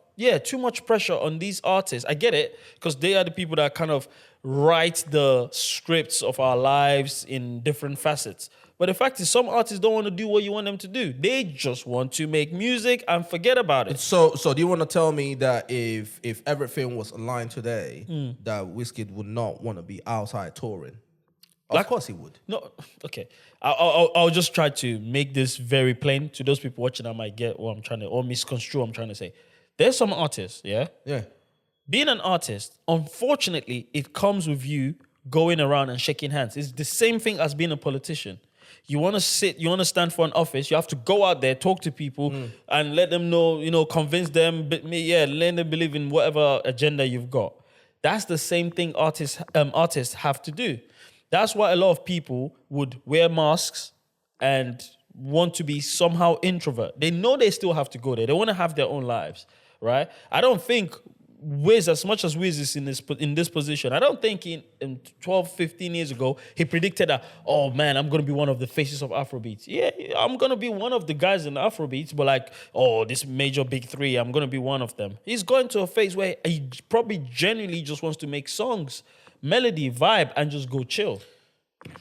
on these artists. I get it, because they are the people that kind of write the scripts of our lives in different facets. But the fact is, some artists don't want to do what you want them to do. They just want to make music and forget about it. So do you want to tell me that if everything was aligned today, that Wizkid would not want to be outside touring? Of course he would. No, okay. I'll just try to make this very plain to those people watching. I might get what I'm trying to, or misconstrue what I'm trying to say. There's some artists, yeah? Being an artist, unfortunately, it comes with you going around and shaking hands. It's the same thing as being a politician. You want to stand for an office, you have to go out there, talk to people, and let them know, convince them, let them believe in whatever agenda you've got. That's the same thing artists have to do. That's why a lot of people would wear masks and want to be somehow introvert. They know they still have to go there. They want to have their own lives, right? I don't think Wiz, as much as Wiz is in this position, I don't think in 12, 15 years ago, he predicted that, oh man, I'm going to be one of the faces of Afrobeats. Yeah, I'm going to be one of the guys in Afrobeats, but like, oh, this major big three, I'm going to be one of them. He's going to a phase where he probably genuinely just wants to make songs, melody, vibe, and just go chill.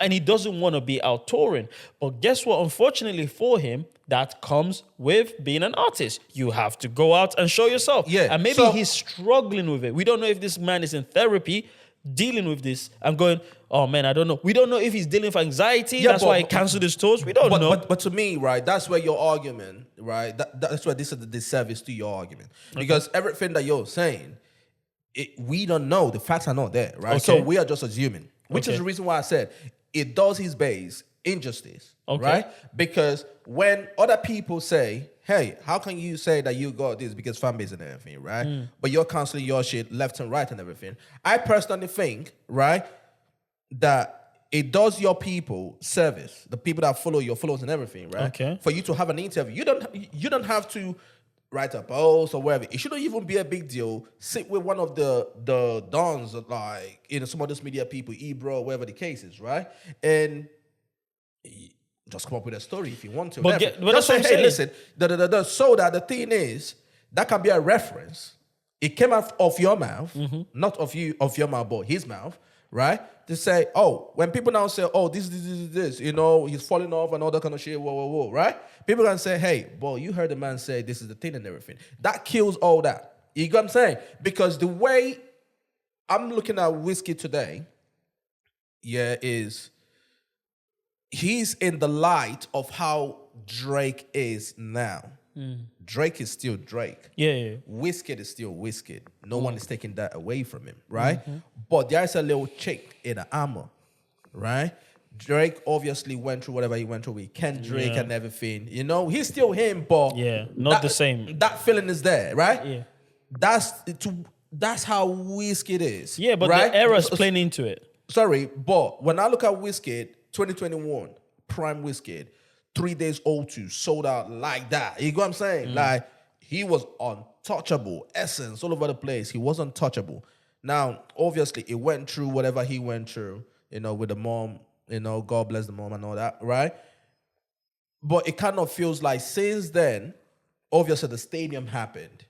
And he doesn't want to be out touring. But guess what? Unfortunately for him, that comes with being an artist. You have to go out and show yourself. Yeah. And maybe he's struggling with it. We don't know if this man is in therapy dealing with this and going, oh man, I don't know. We don't know if he's dealing with anxiety. That's why he canceled his tours. We don't know. But to me, right, that's where your argument, right, that's where this is the disservice to your argument. Because everything that you're saying, we don't know. The facts are not there, right? Okay. So we are just assuming. Which is the reason why I said it does his base injustice, right? Because when other people say, hey, how can you say that you got this because fan base and everything, right? But you're canceling your shit left and right and everything. I personally think, right, that it does your people service, the people that follow your followers and everything, right? Okay. For you to have an interview. You don't have to write a post or whatever. It shouldn't even be a big deal. Sit with one of the dons, like, some of those media people, Ebro, whatever the case is, right? And just come up with a story if you want to. But just that's say, what I'm hey, saying. listen, so that the thing is, that can be a reference. It came out of your mouth, not of your mouth, but his mouth, right? To say, oh, when people now say, oh, this, he's falling off and all that kind of shit, whoa, right? People can say, hey, boy, you heard the man say this is the thing and everything. That kills all that. You get what I'm saying? Because the way I'm looking at Wizkid today, is he's in the light of how Drake is now. Drake is still Drake. Yeah. Wizkid is still Wizkid. No one is taking that away from him, right? But there's a little chick in the armor, right? Drake obviously went through whatever he went through with Kendrick and everything. He's still him, but not the same. That feeling is there, right? Yeah. That's how Wizkid is. Yeah, but right? the era's playing into it. Sorry, but when I look at Wizkid, 2021, prime Wizkid, 3 days old to sold out like that. You know what I'm saying? Like, he was untouchable. Essence all over the place. He was untouchable. Now, obviously, it went through whatever he went through, with the mom, God bless the mom and all that, right? But it kind of feels like since then, obviously the stadium happened.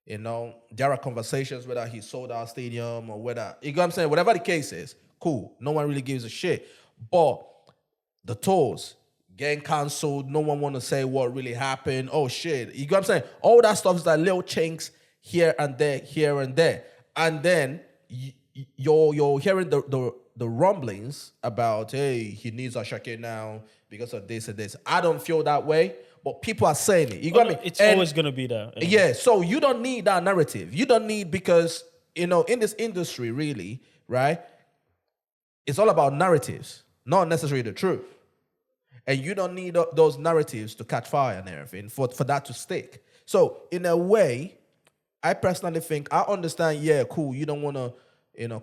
There are conversations whether he sold our stadium or whether, you know what I'm saying? Whatever the case is, cool. No one really gives a shit. But the tours getting cancelled, no one want to say what really happened. Oh shit. You know what I'm saying? All that stuff is like little chinks here and there, here and there. And then you're hearing the rumblings about, hey, he needs a shake now because of this and this. I don't feel that way. But people are saying it. You got me? It's always going to be there. Anyway. Yeah, so you don't need that narrative. You don't need, because, in this industry, really, right, it's all about narratives, not necessarily the truth. And you don't need those narratives to catch fire and everything for that to stick. So, in a way, I personally think, I understand, yeah, cool, you don't want to,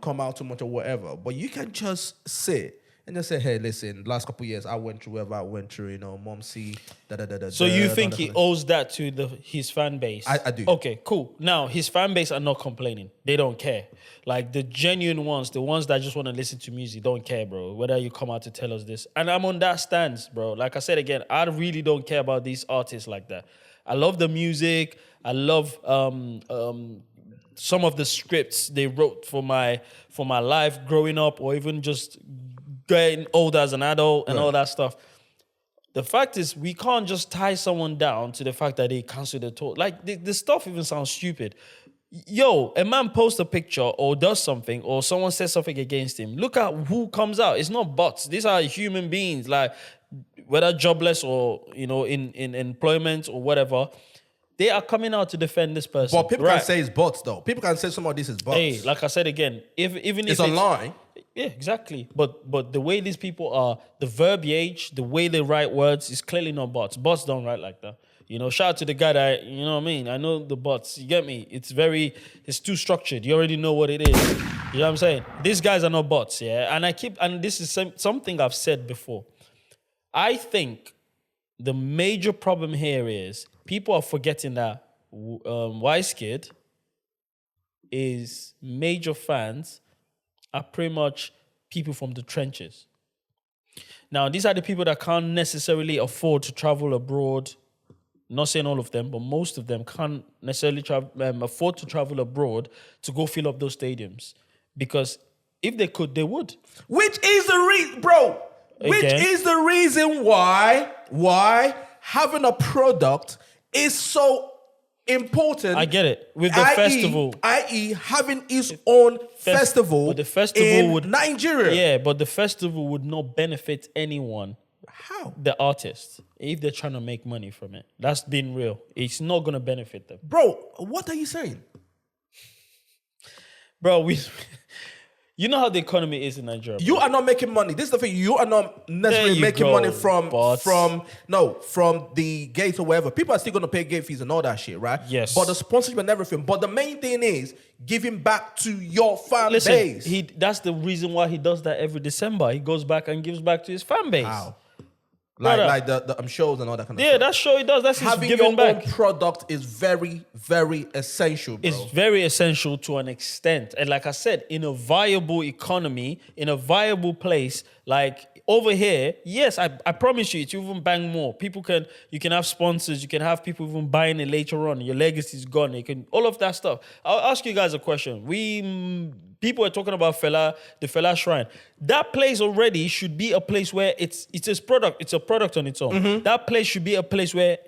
come out too much or whatever, but you can just sit and just say, hey, listen, last couple of years, I went through whatever I went through, Mom C, da-da-da-da. So you think he owes that to his fan base? I do. Okay, cool. Now, his fan base are not complaining. They don't care. Like, the genuine ones, the ones that just want to listen to music, don't care, bro, whether you come out to tell us this. And I'm on that stance, bro. Like I said again, I really don't care about these artists like that. I love the music. I love some of the scripts they wrote for my life growing up, or even just getting older as an adult and all that stuff. The fact is, we can't just tie someone down to the fact that they cancel the tour. Like, the stuff even sounds stupid. Yo, a man posts a picture or does something, or someone says something against him. Look at who comes out. It's not bots. These are human beings, like, whether jobless or, in employment or whatever. They are coming out to defend this person. But people can say it's bots, though. People can say some of this is bots. Hey, like I said again, even if it's online. Yeah, exactly. But the way these people are, the verbiage, the way they write words is clearly not bots. Bots don't write like that. Shout out to the guy that, you know what I mean? I know the bots. You get me? It's too structured. You already know what it is. You know what I'm saying? These guys are not bots, yeah? And this is something I've said before. I think the major problem here is people are forgetting that Wizkid is major fans are pretty much people from the trenches. Now, these are the people that can't necessarily afford to travel abroad. Not saying all of them, but most of them can't necessarily afford to travel abroad to go fill up those stadiums. Because if they could, they would. Which is the reason, bro. Which is the reason why having a product is so important. I get it. With the festival. I.e. having its own festival, but the festival in Nigeria. Yeah, but the festival would not benefit anyone. How? The artists. If they're trying to make money from it. That's being real. It's not going to benefit them. Bro, what are you saying? Bro, you know how the economy is in Nigeria. Bro. You are not making money. This is the thing. You are not necessarily making money from the gate or wherever. People are still going to pay gate fees and all that shit, right? Yes. But the sponsorship and everything. But the main thing is giving back to your fan base. That's the reason why he does that every December. He goes back and gives back to his fan base. How? Like the shows and all that kind of stuff. Yeah, that's sure he does. That's his having giving your back. own product is very, very essential, bro. It's very essential to an extent. And like I said, in a viable economy, in a viable place, like over here, yes, I promise you, it's even bang more. You can have sponsors, you can have people even buying it later on. Your legacy is gone. You can all of that stuff. I'll ask you guys a question. People are talking about the Fela Shrine. That place already should be a place where it's his product. It's a product on its own. Mm-hmm. That place should be a place where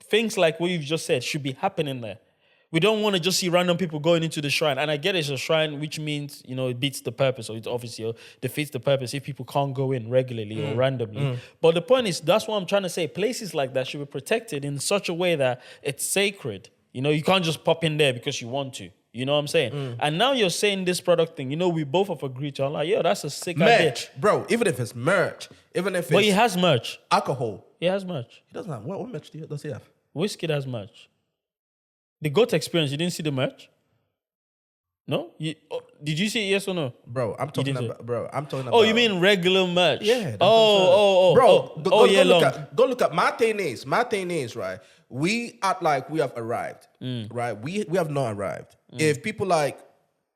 things like what you've just said should be happening there. We don't want to just see random people going into the shrine. And I get it's a shrine, which means, it beats the purpose, or it obviously defeats the purpose if people can't go in regularly or randomly. But the point is, that's what I'm trying to say. Places like that should be protected in such a way that it's sacred. You can't just pop in there because you want to. You know what I'm saying? And now you're saying this product thing. We both have agreed to. I'm like, that's a sick idea. Merch, bro. Even if it's merch. But he has merch. Alcohol. He has merch. He doesn't have. What merch does he have? Wizkid has merch. The GOAT experience, you didn't see the merch? No? Did you see it, yes or no? Bro, I'm talking about. Oh, you mean regular merch? Yeah. Bro, go look at my thing is, right? We act like we have arrived, right? We have not arrived. If people like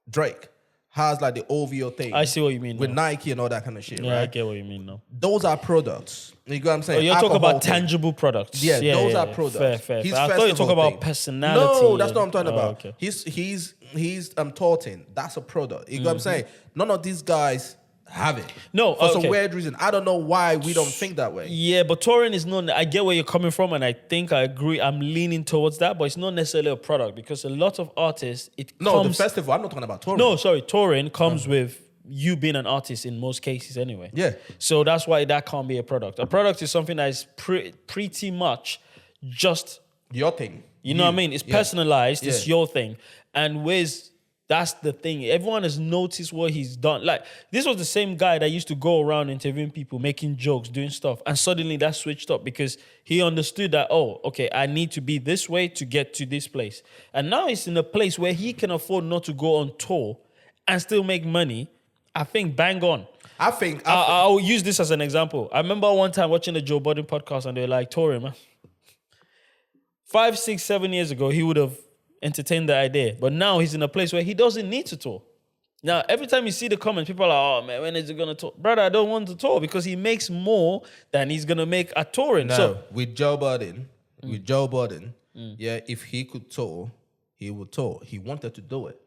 Drake, has like the OVO thing. I see what you mean. With now. Nike and all that kind of shit, Yeah, I right? get what you mean now. Those are products. You get what I'm saying? Oh, you're talking Alcohol about thing. tangible products. Yeah, those are products. Fair. His I thought you festival talking about thing. personality. No, that's not what I'm talking about. Okay. He's torting. That's a product. You get what I'm saying? None of these guys have it. No, for some okay. weird reason. I don't know why we don't think that way. Yeah, but touring is not. I get where you're coming from, and I think I agree. I'm leaning towards that, but it's not necessarily a product because a lot of artists the festival. I'm not talking about touring. No, sorry, touring comes with you being an artist in most cases anyway. Yeah. So that's why that can't be a product. A product is something that is pretty much just Your thing. you know what I mean. It's personalized. It's Yeah. your thing, and that's the thing. Everyone has noticed what he's done. Like, this was the same guy that used to go around interviewing people, making jokes, doing stuff. And suddenly that switched up because he understood that, oh, okay, I need to be this way to get to this place. And now he's in a place where he can afford not to go on tour and still make money. I think bang on. I'll use this as an example. I remember one time watching the Joe Budden podcast and they were like, touring, man. 5, 6, 7 years ago, he would have entertained the idea. But now he's in a place where he doesn't need to tour. Now, every time you see the comments, people are like, oh, man, when is he going to tour? Brother, I don't want to tour because he makes more than he's going to make at touring. No, So, with Joe Budden, yeah, if he could tour, he would tour. He wanted to do it.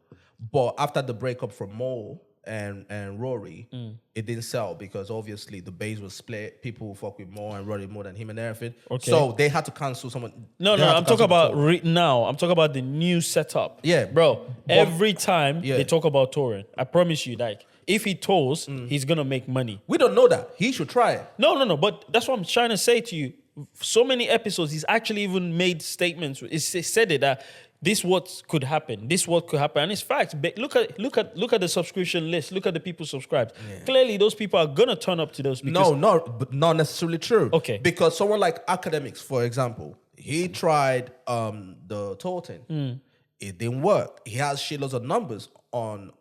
But after the breakup from Mo and Rory, it didn't sell because obviously the base was split. People fuck with Mo and Rory more than him and everything. Okay. So they had to cancel someone. no, I'm talking about now. I'm talking about the new setup. Yeah. Bro, every time Yeah. they talk about touring, I promise you, like, if he tours, he's going to make money. We don't know that. He should try it. No. But that's what I'm trying to say to you. So many episodes, he's actually even made statements. He said it that this what could happen. This what could happen, and it's facts. But look at the subscription list. Look at the people subscribed. Yeah. Clearly, those people are gonna turn up to those. Because But not necessarily true. Okay. Because someone like Academics, for example, he tried the Torten. It didn't work. He has shitloads of numbers on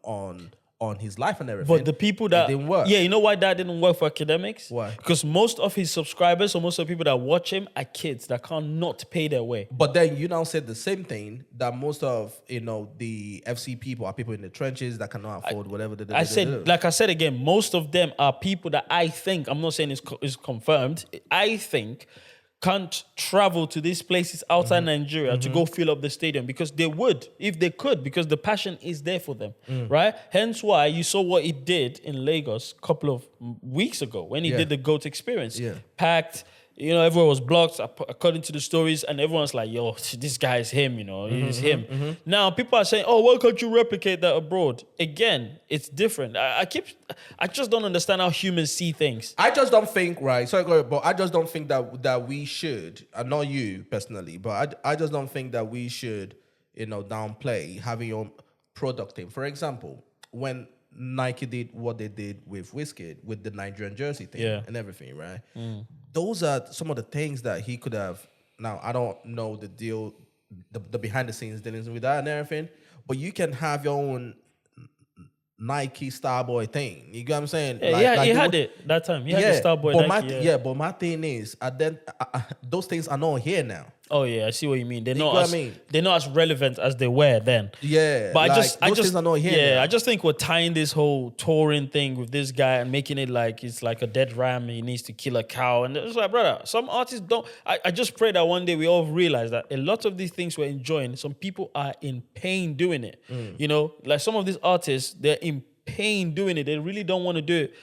his life and everything. But the people that it didn't work. Yeah, you know why that didn't work for Academics? Why? Because most of his subscribers or most of the people that watch him are kids that cannot pay their way. But then you now said the same thing that most of the FC people are people in the trenches that cannot afford whatever they do. Like I said again, most of them are people that I think, I'm not saying it's confirmed, I think can't travel to these places outside Nigeria to go fill up the stadium because they would if they could because the passion is there for them, right? Hence why you saw what he did in Lagos a couple of weeks ago when he did the GOAT experience. Yeah. Packed, everyone was blocked according to the stories and everyone's like, yo, this guy is him, he's him. Now people are saying, oh, why can't you replicate that abroad? Again, it's different. I just don't understand how humans see things. I just don't think, right? Sorry, go ahead, but I just don't think that we should, and not you personally, but I just don't think that we should, downplay having your own product thing. For example, when Nike did what they did with Wizkid, with the Nigerian jersey thing and everything, right? Those are some of the things that he could have. Now, I don't know the deal, the behind the scenes dealings with that and everything, but you can have your own Nike Starboy thing. You get what I'm saying? Yeah, he had it that time. He had the Starboy Nike. But my thing is, those things are not here now. Oh yeah, I see what you mean. They're You not know as what I mean? they're not as relevant as they were then. Yeah, But those things are not here. Yeah, now. I just think we're tying this whole touring thing with this guy and making it like it's like a dead ram. He needs to kill a cow, and it's like, brother, some artists don't. I just pray that one day we all realize that a lot of these things we're enjoying, some people are in pain doing it. Like some of these artists, they're in pain doing it. They really don't want to do it.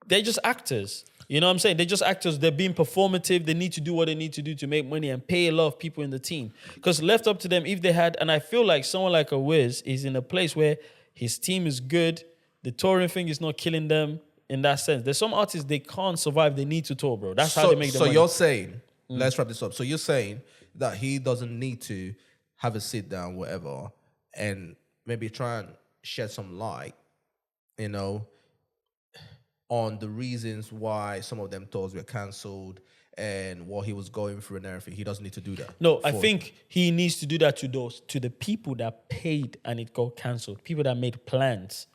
They're just actors. You know what I'm saying? They're just actors. They're being performative. They need to do what they need to do to make money and pay a lot of people in the team. Because left up to them, if they had, and I feel like someone like a Wiz is in a place where his team is good. The touring thing is not killing them in that sense. There's some artists, they can't survive. They need to tour, bro. That's how they make their money. So you're saying, let's wrap this up. So you're saying that he doesn't need to have a sit down, whatever, and maybe try and shed some light, on the reasons why some of them tours were cancelled and what he was going through and everything. He doesn't need to do that. No, I think he needs to do that to the people that paid and it got cancelled. People that made plans.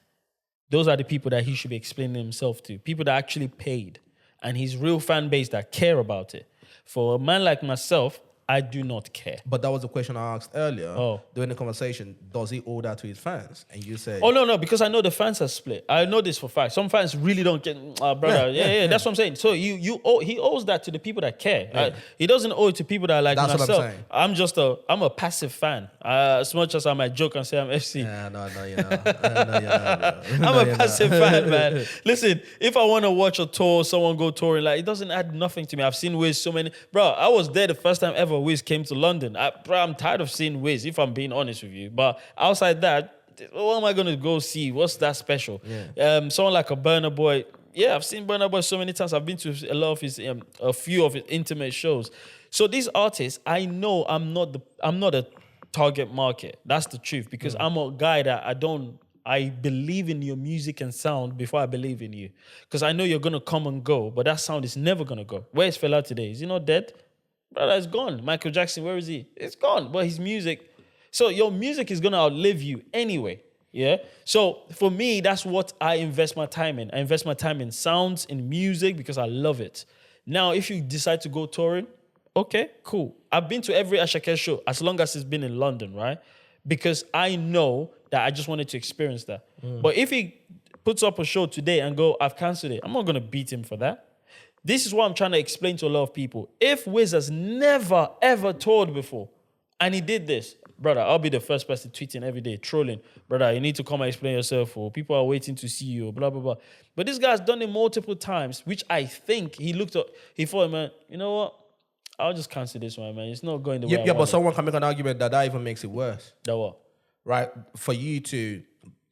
Those are the people that he should be explaining himself to. People that actually paid and his real fan base that care about it. For a man like myself, I do not care. But that was the question I asked earlier during the conversation. Does he owe that to his fans? And you said, oh, no, because I know the fans are split. I know this for a fact. Some fans really don't get, brother. Yeah, that's what I'm saying. So he owes that to the people that care. Yeah. He doesn't owe it to people that are like That's myself. what I'm saying. I'm a passive fan. As much as I might joke and say I'm FC. yeah, no, you're not. I'm a passive fan, man. Listen, if I want to watch a tour, someone go touring, like, it doesn't add nothing to me. I've seen Wiz so many. Bro, I was there the first time ever Wiz came to London. I'm tired of seeing Wiz, if I'm being honest with you. But outside that, what am I going to go see? What's that special? Yeah. Someone like a Burna Boy. Yeah, I've seen Burna Boy so many times. I've been to a lot of his, a few of his intimate shows. So these artists, I know I'm not a target market. That's the truth, because I'm a guy that I believe in your music and sound before I believe in you. Because I know you're going to come and go, but that sound is never going to go. Where is Fela today? Is he not dead? Brother, it's gone. Michael Jackson, where is he? It's gone. But his music... So your music is going to outlive you anyway. Yeah? So for me, that's what I invest my time in. I invest my time in sounds, in music, because I love it. Now, if you decide to go touring, okay, cool. I've been to every Ashake show, as long as it's been in London, right? Because I know that I just wanted to experience that. But if he puts up a show today and go, I've cancelled it, I'm not going to beat him for that. This is what I'm trying to explain to a lot of people. If Wiz has never, ever toured before, and he did this, brother, I'll be the first person tweeting every day, trolling, brother, you need to come and explain yourself, or people are waiting to see you, blah, blah, blah. But this guy's done it multiple times, which I think he thought, man, you know what? I'll just cancel this one, man. It's not going the way I want but it. someone can make an argument that even makes it worse. That what? Right? For you to,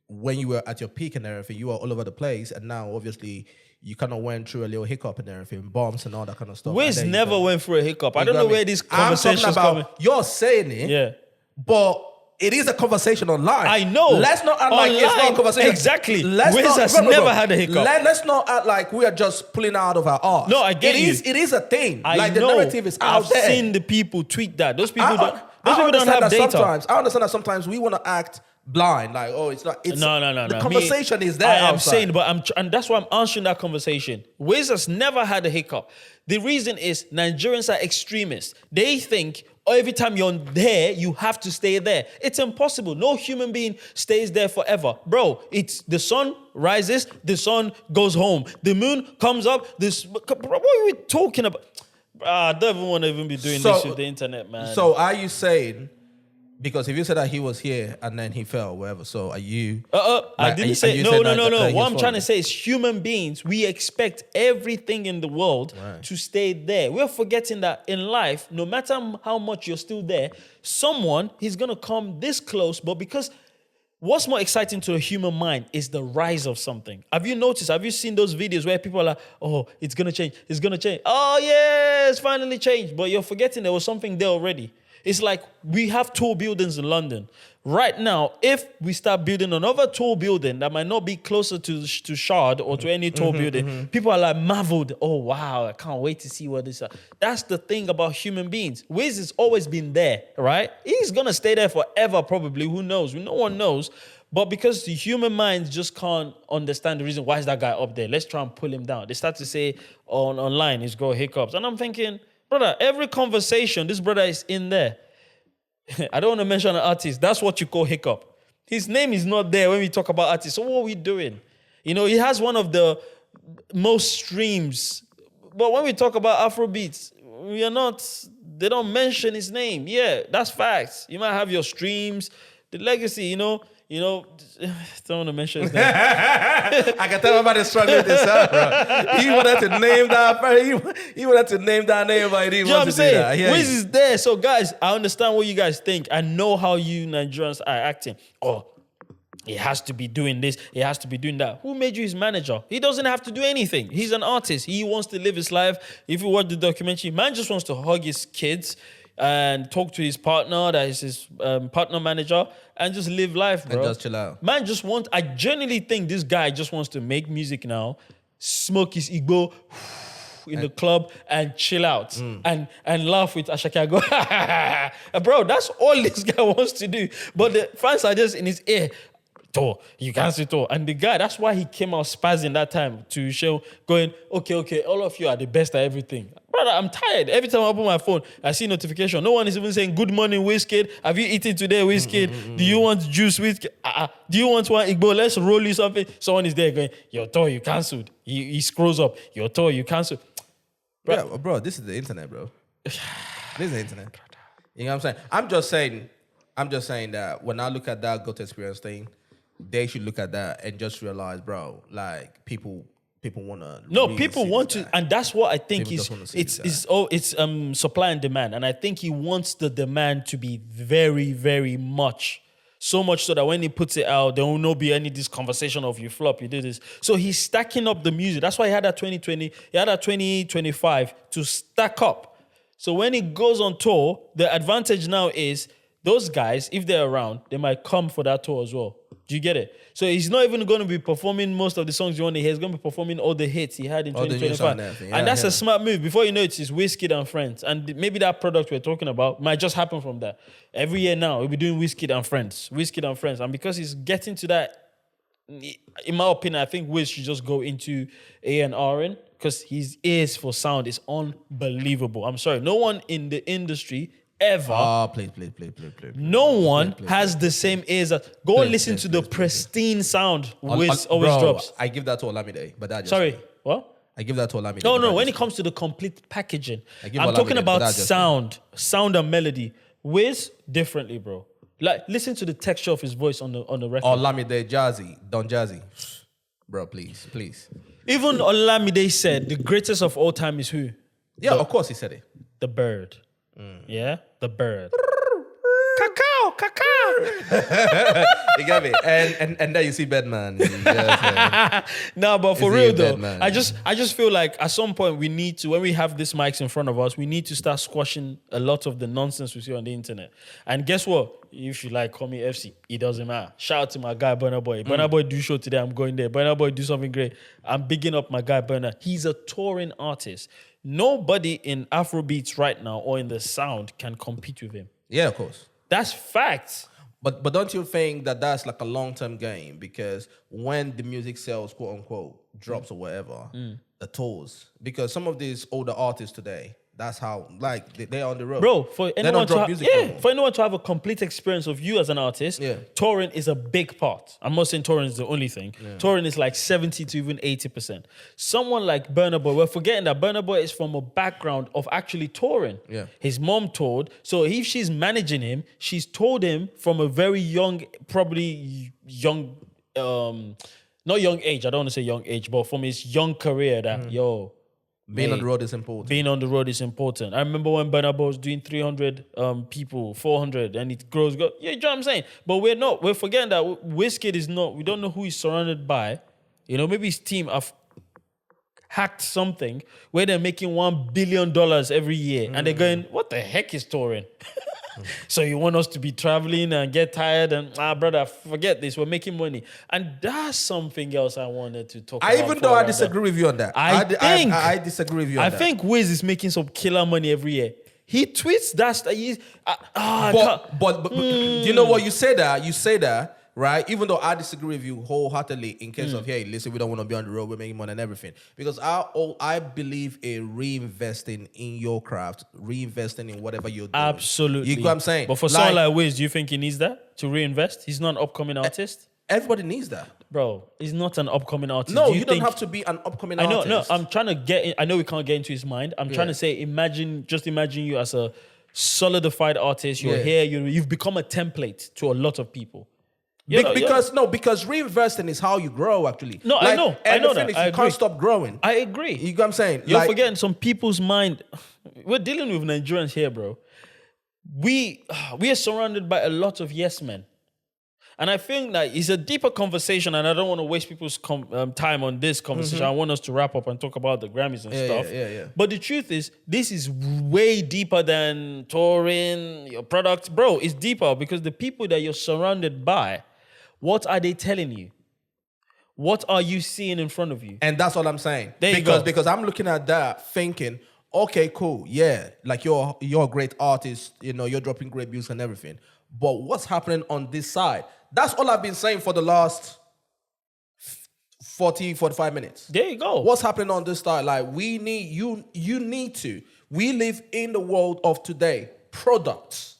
when you were at your peak and everything, you were all over the place, and now, obviously, you kind of went through a little hiccup and everything, bombs and all that kind of stuff. Wiz never went through a hiccup. I don't know where this conversation is coming. You're saying it, but it is a conversation online. I know. Let's not act like it's not a conversation. Exactly. Wiz has never had a hiccup. Let's not act like we are just pulling out of our arse. No, I get you. It is a thing. I like know. The narrative is out there. I've seen the people tweet that. Those people don't have data. I understand that sometimes we want to act blind, like, oh, it's not. It's, no. The conversation is there. I am outside. saying, and that's why I'm answering that conversation. Wiz has never had a hiccup. The reason is Nigerians are extremists. They think every time you're there, you have to stay there. It's impossible. No human being stays there forever. Bro, it's the sun rises, the sun goes home. The moon comes up. What are we talking about? I don't even want to be doing this with the internet, man. So are you saying, because if you said that he was here and then he fell, whatever, so are you... I didn't say... No. What I'm trying to say is human beings, we expect everything in the world to stay there. We're forgetting that in life, no matter how much you're still there, someone is going to come this close, but because... What's more exciting to a human mind is the rise of something. Have you noticed? Have you seen those videos where people are like, oh, it's going to change. It's going to change. Oh, yeah, it's finally changed. But you're forgetting there was something there already. It's like we have tall buildings in London. Right now, if we start building another tall building that might not be closer to Shard or to any tall building, people are like marveled. Oh, wow, I can't wait to see what this is. That's the thing about human beings. Wiz has always been there, right? He's going to stay there forever, probably. Who knows? No one knows. But because the human minds just can't understand the reason why is that guy up there, let's try and pull him down. They start to say online, he's got hiccups. And I'm thinking... Brother, every conversation, this brother is in there. I don't want to mention an artist. That's what you call hiccup. His name is not there when we talk about artists. So what are we doing? You know, he has one of the most streams. But when we talk about Afrobeats, they don't mention his name. Yeah, that's facts. You might have your streams, the legacy, you know, don't want to mention his name. I can tell everybody struggling with this, bro. He wanted to name that. He wanted to name that name, but he didn't want to do that. Wiz is there. So, guys, I understand what you guys think. I know how you Nigerians are acting. Oh, he has to be doing this. He has to be doing that. Who made you his manager? He doesn't have to do anything. He's an artist. He wants to live his life. If you watch the documentary, man just wants to hug his kids and talk to his partner, that is his partner manager, and just live life, bro. And just chill out. Man I genuinely think this guy just wants to make music now, smoke his Igbo in the club and chill out and laugh with Ashake. Go, bro, that's all this guy wants to do. But the fans are just in his ear. Tour, you cancel tour. And the guy, that's why he came out spazzing that time to show, going, okay, all of you are the best at everything. Brother, I'm tired. Every time I open my phone, I see notification. No one is even saying, good morning, Wizkid. Have you eaten today, Wizkid? Do you want juice, Wizkid? Do you want one Igbo? Let's roll you something. Someone is there going, your tour, you cancelled. He scrolls up, your tour, you cancelled. Yeah, bro, this is the internet, bro. This is the internet. You know what I'm saying? I'm just saying that when I look at that GOAT experience thing, they should look at that and just realize, bro, like people want to. No, people want to, and that's what I think People it's supply and demand, and I think he wants the demand to be very, very much. So much so that when he puts it out, there will not be any this conversation of you flop, you did this. So he's stacking up the music. That's why he had that 2020, he had that 2025 to stack up. So when he goes on tour, the advantage now is those guys, if they're around, they might come for that tour as well. Do you get it? So he's not even going to be performing most of the songs you want to hear. He's going to be performing all the hits he had in 2025. And that's a smart move. Before you know it, it's Wizkid and Friends. And maybe that product we're talking about might just happen from that. Every year now, we'll be doing Wizkid and Friends. Wizkid and Friends. And because he's getting to that, in my opinion, I think Wiz should just go into A&R because his ears for sound is unbelievable. I'm sorry. No one in the industry ever. Please. No one has the same ears. Go and listen to the pristine sound Wiz always drops. I give that to Olamide, but that just Sorry, what? I give that to Olamide. No. When it comes to the complete packaging, I'm talking about sound and melody. Wiz differently, bro. Like listen to the texture of his voice on the record. Olamide, Jazzy, Don Jazzy, bro. Please. Even Olamide said the greatest of all time is who? Yeah, of course he said it. The bird. Yeah, the bird. Cacao. You got me. And then you see Bedman. No, but for real though, I just feel like at some point we need to, when we have these mics in front of us, we need to start squashing a lot of the nonsense we see on the internet. And guess what? If you like Khaby FC, it doesn't matter. Shout out to my guy Burna Boy. Burna Boy do show today, I'm going there. Burna Boy do something great. I'm bigging up my guy Burna. He's a touring artist. Nobody in Afrobeats right now or in the sound can compete with him. Yeah, of course. That's facts. But don't you think that that's like a long-term game? Because when the music sales, quote unquote, drops or whatever, the tours. Because some of these older artists today, that's how, like, they're on the road. Bro, for anyone to have a complete experience of you as an artist, touring is a big part. I'm not saying touring is the only thing. Yeah. Touring is like 70 to even 80%. Someone like Burna Boy, we're forgetting that Burna Boy is from a background of actually touring. Yeah. His mom toured. So if she's managing him, she's told him from a very young, probably young, not young age, I don't want to say young age, but from his young career that, being on the road is important. Being on the road is important. I remember when Burna Boy was doing 300 people, 400, and it grows. Yeah, you know what I'm saying? But we're forgetting that Wizkid is not, we don't know who he's surrounded by. You know, maybe his team have hacked something where they're making $1 billion every year. And they're going, what the heck is touring? So you want us to be traveling and get tired and, brother, forget this. We're making money. And that's something else I wanted to talk about. Even though I disagree with you on that. I disagree with you on that. I think Wiz is making some killer money every year. He tweets that. But you know what? You say that, right? Even though I disagree with you wholeheartedly in case of, hey, listen, we don't want to be on the road, we're making money and everything. Because I believe in reinvesting in your craft, reinvesting in whatever you're doing. Absolutely. You know what I'm saying? But for someone like Wiz, do you think he needs that to reinvest? He's not an upcoming artist? Everybody needs that. Bro, he's not an upcoming artist. No, you don't have to be an upcoming artist. No, I'm trying to get in. I know we can't get into his mind. I'm trying to say, imagine you as a solidified artist. You're here, you've become a template to a lot of people. Because reinvesting is how you grow, actually. No, I know that. You can't stop growing. I agree. You know what I'm saying? You're forgetting some people's mind. We're dealing with Nigerians here, bro. We are surrounded by a lot of yes men. And I think that it's a deeper conversation, and I don't want to waste people's time on this conversation. I want us to wrap up and talk about the Grammys and stuff. Yeah. But the truth is, this is way deeper than touring, your products. Bro, it's deeper because the people that you're surrounded by, what are they telling you? What are you seeing in front of you? And that's all I'm saying. Because I'm looking at that thinking, okay, cool, yeah, like you're a great artist, you know, you're dropping great music and everything. But what's happening on this side? that's all I've been saying for the last 45 minutes. There you go. What's happening on this side? Like, we need you. You need to. We live in the world of today. Products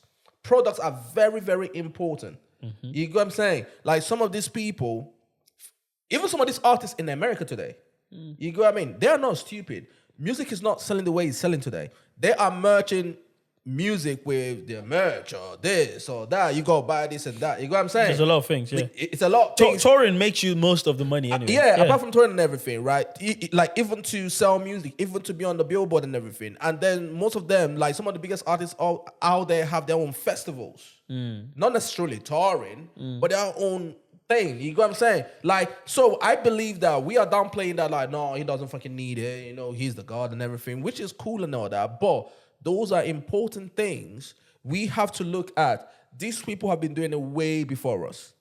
are very, very important. You get what I'm saying? Like, some of these people, even some of these artists in America today, you get what I mean? They are not stupid. Music is not selling the way it's selling today. They are merching music with their merch or this or that. You go buy this and that. You know what I'm saying? There's a lot of things, yeah. It's a lot of things. Touring makes you most of the money anyway. Apart from touring and everything, right? Like, even to sell music, even to be on the billboard and everything. And then most of them, like some of the biggest artists out there, have their own festivals. Not necessarily touring, but their own thing. You know what I'm saying? Like, so I believe that we are downplaying that, like, no, he doesn't fucking need it. You know, he's the God and everything, which is cool and all that. But those are important things we have to look at. These people have been doing it way before us.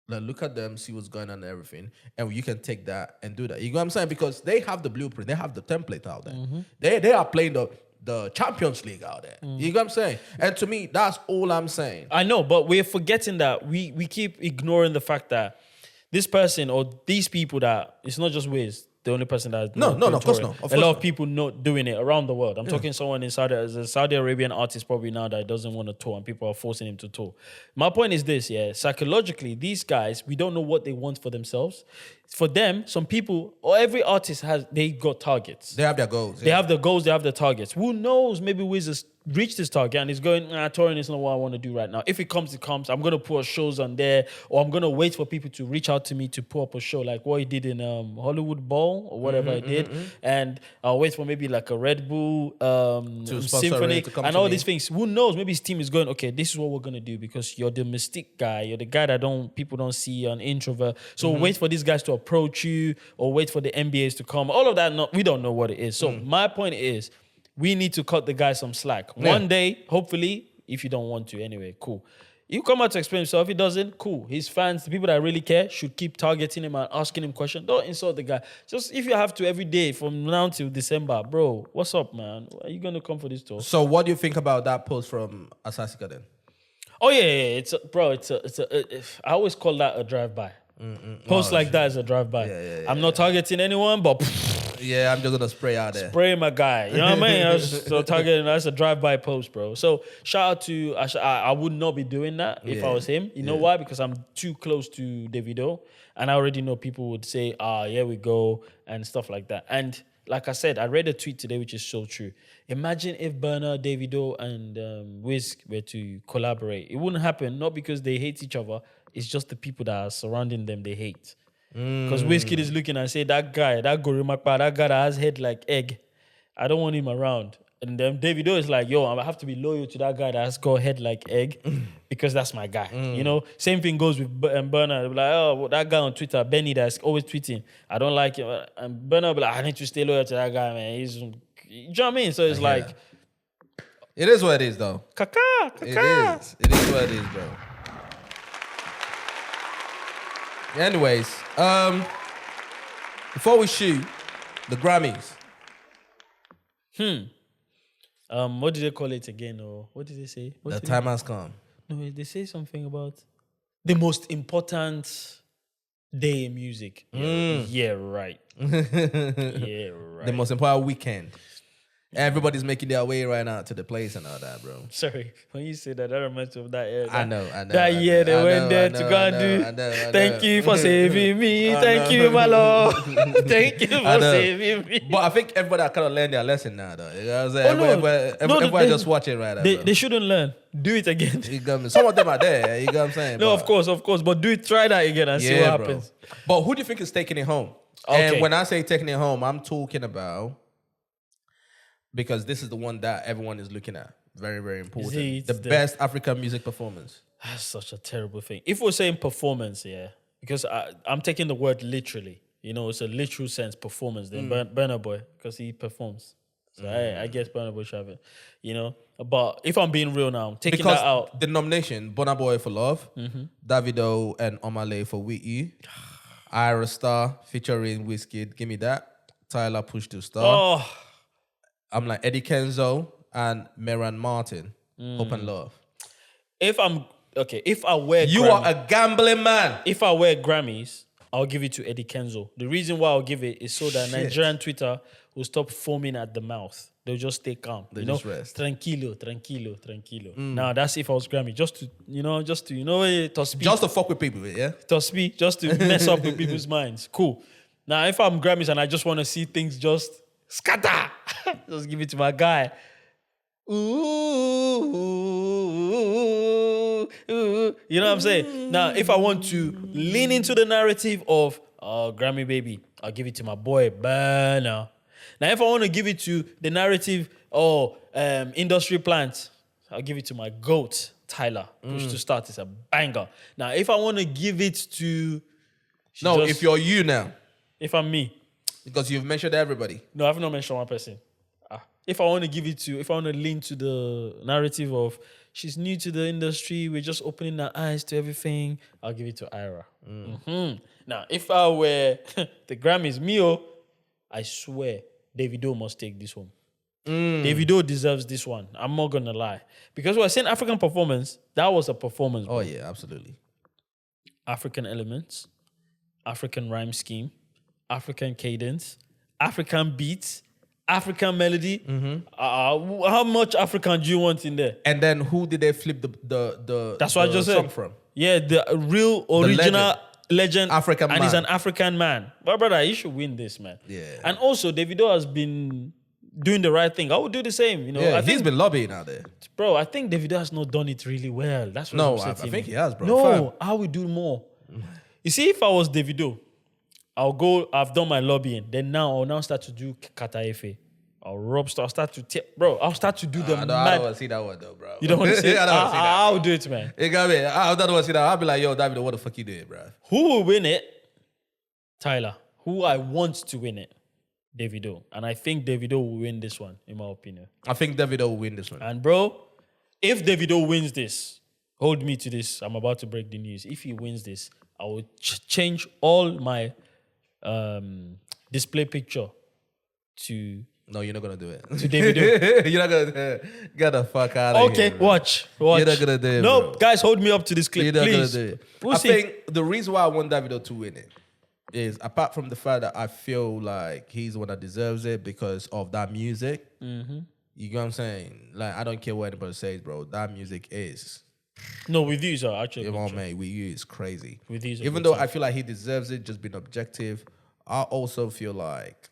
Like, look at them, see what's going on and everything, and you can take that and do that. You know what I'm saying? Because they have the blueprint, they have the template out there. They are playing the Champions League out there. You know what I'm saying? And to me, that's all I'm saying. I know, but we're forgetting that we keep ignoring the fact that this person or these people, that it's not just Wiz, the only person that's No, of course not. A lot of people not doing it around the world. I'm talking someone in Saudi, as a Saudi Arabian artist probably now that doesn't want to tour, and people are forcing him to tour. My point is this, psychologically, these guys, we don't know what they want for themselves. For them, some people, or every artist they got targets. They have their goals. They have the goals, they have the targets. Who knows, maybe Wiz has reached his target and he's going, touring is not what I want to do right now. If it comes, it comes. I'm going to put shows on there, or I'm going to wait for people to reach out to me to put up a show, like what he did in Hollywood Bowl or whatever he did. And I'll wait for maybe like a Red Bull Symphony and all these things. Who knows, maybe his team is going, okay, this is what we're going to do, because you're the mystique guy. You're the guy that people don't see, an introvert. So wait for these guys to approach you, or wait for the NBAs to come. All of that, we don't know what it is. So my point is, we need to cut the guy some slack. One day, hopefully, if you don't want to anyway, cool. You come out to explain himself. If he doesn't, cool. His fans, the people that really care, should keep targeting him and asking him questions. Don't insult the guy. Just if you have to every day from now till December, bro, what's up, man? Are you going to come for this tour? So what do you think about that post from Asa Asika then? Oh, yeah. I always call that a drive-by. Post like that is a drive-by. I'm not targeting anyone, but... Yeah, I'm just gonna spray out there. Spray my guy. You know what I mean? I was so targeting. That's a drive-by post, bro. So shout out to I would not be doing that if I was him. You know why? Because I'm too close to Davido, and I already know people would say, here we go, and stuff like that. And like I said, I read a tweet today, which is so true. Imagine if Burna, Davido, and Wiz were to collaborate. It wouldn't happen, not because they hate each other. It's just the people that are surrounding them they hate. Because Wizkid is looking and say, that guy, that Gorimakpa, that guy that has head like egg, I don't want him around. And then Davido is like, yo, I have to be loyal to that guy that has got head like egg because that's my guy. You know, same thing goes with Burna. Like, oh, that guy on Twitter, Benny, that's always tweeting, I don't like him. And Burna will be like, I need to stay loyal to that guy, man. You know what I mean? So it's like... It is what it is, though. Kaka. It is what it is, bro. Anyways, before we shoot, the Grammys. What did they call it again? Or what did they say? The time has come. No, they say something about the most important day in music. Yeah, right. Yeah, right. The most important weekend. Everybody's making their way right now to the place and all that, bro. Sorry, when you say that reminds me of that year. I know. That year they went there to go and do. Thank you for saving me. Thank you, my lord. Thank you for saving me. But I think everybody kind of learned their lesson now, though. You know what I'm saying? Everybody just watching right now. They shouldn't learn. Do it again. Some of them are there. You know what I'm saying? No, of course. But do it. Try that again and see what happens. But who do you think is taking it home? Okay. And when I say taking it home, I'm talking about, because this is the one that everyone is looking at. Very, very important. The best African music performance. That's such a terrible thing. If we're saying performance, because I'm taking the word literally. You know, it's a literal sense, performance. Then Burna Boy, because he performs. So I guess Burna Boy should have it. You know? But if I'm being real now, I'm taking that out. The nomination, Burna Boy for Love, Davido and Omale for With You, Ayra Starr featuring Wizkid, Give Me That, Tyla Push to Star. Oh, I'm like Eddie Kenzo and Meran Martin, Hope and Love. If I'm okay, if I wear You are a gambling man. if I wear Grammys, I'll give it to Eddie Kenzo. The reason why I'll give it is so that Shit. Nigerian Twitter will stop foaming at the mouth. They'll just stay calm. They just rest. Tranquilo, tranquilo, tranquilo. Now that's if I was Grammy, just to to speak, Just to fuck with people, yeah? to speak, just to mess up with people's minds. Cool. Now if I'm Grammys and I just want to see things just scatter, just give it to my guy. Ooh, you know what I'm saying? Now, if I want to lean into the narrative of Grammy baby, I'll give it to my boy Burna. Now, if I want to give it to the narrative industry plant, I'll give it to my goat Tyla. Push to Start is a banger. Now, if I want to give it to If you're you now, if I'm me, because you've mentioned everybody. no, I've not mentioned one person. If I want to lean to the narrative of she's new to the industry, we're just opening our eyes to everything, I'll give it to Ayra. Now, if I were the Grammys, I swear Davido must take this home. Davido deserves this one. I'm not gonna lie, because we're saying African performance. That was a performance. Bro. Oh, yeah, absolutely. African elements, African rhyme scheme, African cadence, African beats, African melody. How much African do you want in there? And then who did they flip the That's what I just song said. from? Yeah, the real original legend, African and man. he's an African man. But brother, you should win this, man. Yeah. And also, Davido has been doing the right thing. I would do the same. You know, Yeah, I think, he's been lobbying out there. bro. I think Davido has not done it really well. That's what No, I'm I saying. think he has, bro. No, Fam. I would do more. You see, if I was Davido, I've done my lobbying. Then I'll start to do Kataefe. I'll start to tip, bro. I'll start to do the I mad. don't want to see that one, though, bro. You don't want to see it? I don't want to see that. I'll do it, man. You got me. I don't want to see that. I'll be like, yo, David, what the fuck you doing, bro? Who will win it? Tyler. Who I want to win it? Davido. And I think Davido will win this one, in my opinion. I think Davido will win this one. And bro, if Davido wins this, hold me to this. I'm about to break the news. If he wins this, I will change all my display picture to No, you're not gonna do it. to Davido. You're not gonna do it. Get the fuck out of Okay, here. Bro. watch. You're not gonna do it. No, bro. guys, hold me up to this clip, You're not please. gonna do it. We'll I see. think the reason why I want Davido to win it is, apart from the fact that I feel like he's the one that deserves it because of that music. You know what I'm saying? Like, I don't care what anybody says, bro. That music is. No, with you, sir. Actually, Come on, man. With you, it's crazy. With you, Even though I feel like he deserves it, just being objective, I also feel like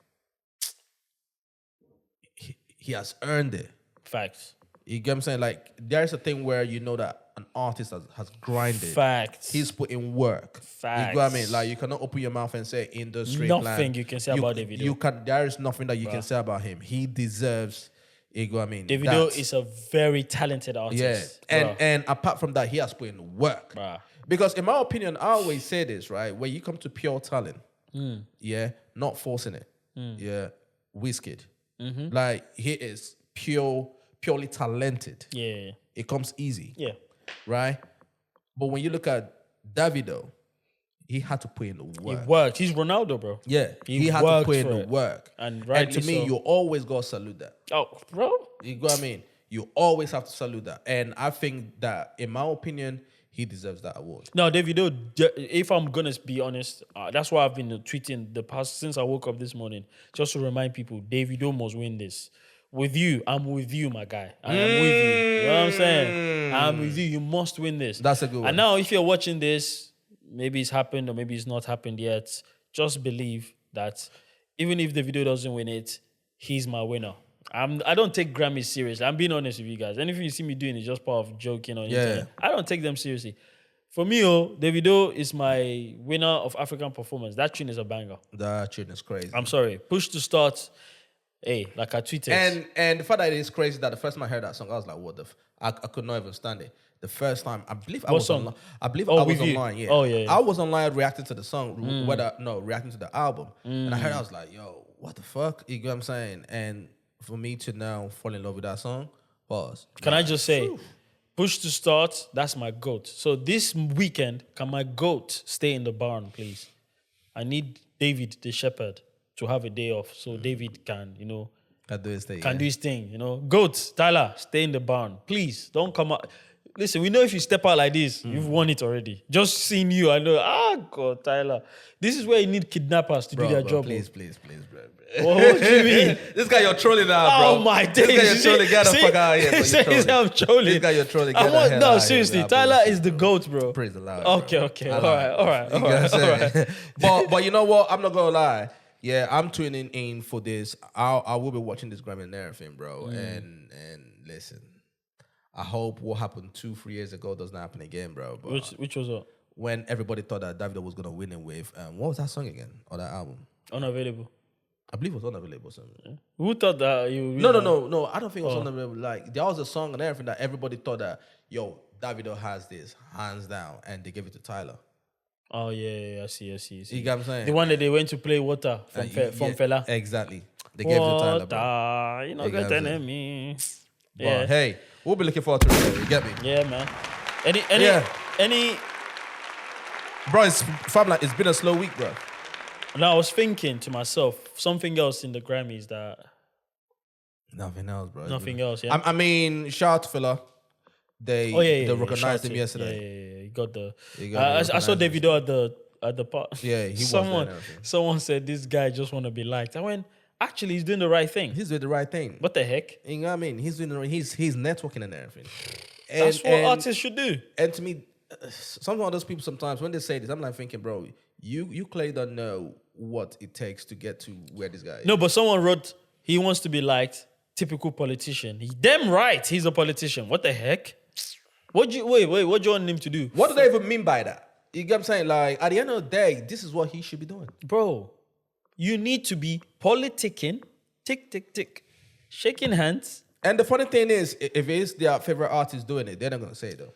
he has earned it. facts. You get what I'm saying? Like, there's a thing where you know that an artist has grinded. Facts. He's put in work. Facts. You know what I mean? Like, you cannot open your mouth and say industry Nothing plan. you can say about Davido. You can. There is nothing that you can say about him. He deserves. You know what I mean? Davido That's- is a very talented artist. yeah, Bruh. and apart from that, he has put in work. Bruh. Because in my opinion, I always say this, right? When you come to pure talent, yeah, not forcing it, yeah, Wizkid, like he is purely talented. Yeah. It comes easy, Yeah. right? But when you look at Davido, he had to put in the He work. worked. He's Ronaldo, bro. Yeah, He he had to worked put in for the it. work. And to rightly me, so. you always gotta salute that. Oh, bro. You know what I mean? You always have to salute that. And I think that, in my opinion, he deserves that award. No, Davido, if I'm going to be honest, that's why I've been tweeting the past since I woke up this morning, just to remind people, Davido must win this. With you, I'm with you, my guy. I am with you. You know what I'm saying? I'm with you. You must win this. That's a good one. And now, if you're watching this, maybe it's happened or maybe it's not happened yet. Just believe that even if Davido doesn't win it, he's my winner. I don't take Grammys seriously. I'm being honest with you guys. Anything you see me doing is just part of joking on internet. I don't take them seriously. For me, Davido is my winner of African performance. That tune is a banger. That tune is crazy. I'm sorry. Push to Start. Hey, like I tweeted. And the fact that it is crazy that the first time I heard that song, I was like, what the I could not even stand it. The first time, I believe I What was song? online. I believe Oh, I was with you? online, yeah. Oh, yeah. I was online reacting to the song, reacting to the album. And I heard, I was like, yo, what the fuck? You know what I'm saying? And for me to now fall in love with that song, pause. Can I just say, Push to Start, that's my GOAT. So this weekend, can my GOAT stay in the barn, please? I need David the shepherd to have a day off so David can, Can do his thing. do his thing, GOAT, Tyler, stay in the barn. Please, don't come out. Listen, we know if you step out like this, you've won it already. Just seeing you, I know, God, Tyler. This is where you need kidnappers to do their job. Please, bro. What do you mean? This guy you're trolling out, bro. Oh my days. This guy you're trolling. Get the fuck out of here, bro. You're trolling. I'm trolling. This guy you're trolling. Get the hell out no, of seriously, here, Tyler is the GOAT, bro. Praise the Lord. Okay. All right. But you know what? I'm not gonna lie. Yeah, I'm tuning in for this. I will be watching this Grammy and everything, bro. And listen, I hope what happened 2-3 years ago does not happen again, bro. But Which was what? when everybody thought that Davido was gonna win it with what was that song again? Or that album? Unavailable. I believe it was Unavailable. Something. Yeah. Who thought that you? No. I don't think it was Unavailable. Like there was a song and everything that everybody thought that Davido has this hands down, and they gave it to Tyler. Oh yeah, I see. You get what I'm saying? The one that they went to play Water from Fela. Exactly. They gave it to Tyler, bro. Water, you know, get enemy. But hey, we'll be looking forward to it. You get me? Yeah, man. Any? Bro, it's been a slow week, bro. Now I was thinking to myself, something else in the Grammys that. Nothing else, bro. Nothing else, yeah. I mean, shout out to Fela. They recognized him yesterday. Yeah. He got the. I saw Davido at the part. Yeah, he Someone said this guy just want to be liked. I went, actually, he's doing the right thing. He's doing the right thing. What the heck? You know what I mean? He's doing he's networking and everything. That's what artists should do. And to me, some of those people sometimes when they say this, I'm like thinking, bro, you clearly don't know what it takes to get to where this guy is. No, but someone wrote he wants to be liked. Typical politician. Damn right, he's a politician. What the heck? What do you want him to do? What do they even mean by that? You get what I'm saying? Like, at the end of the day, this is what he should be doing. Bro, you need to be politicking, tick, tick, tick, shaking hands. And the funny thing is, if it's their favorite artist doing it, they're not going to say it, though.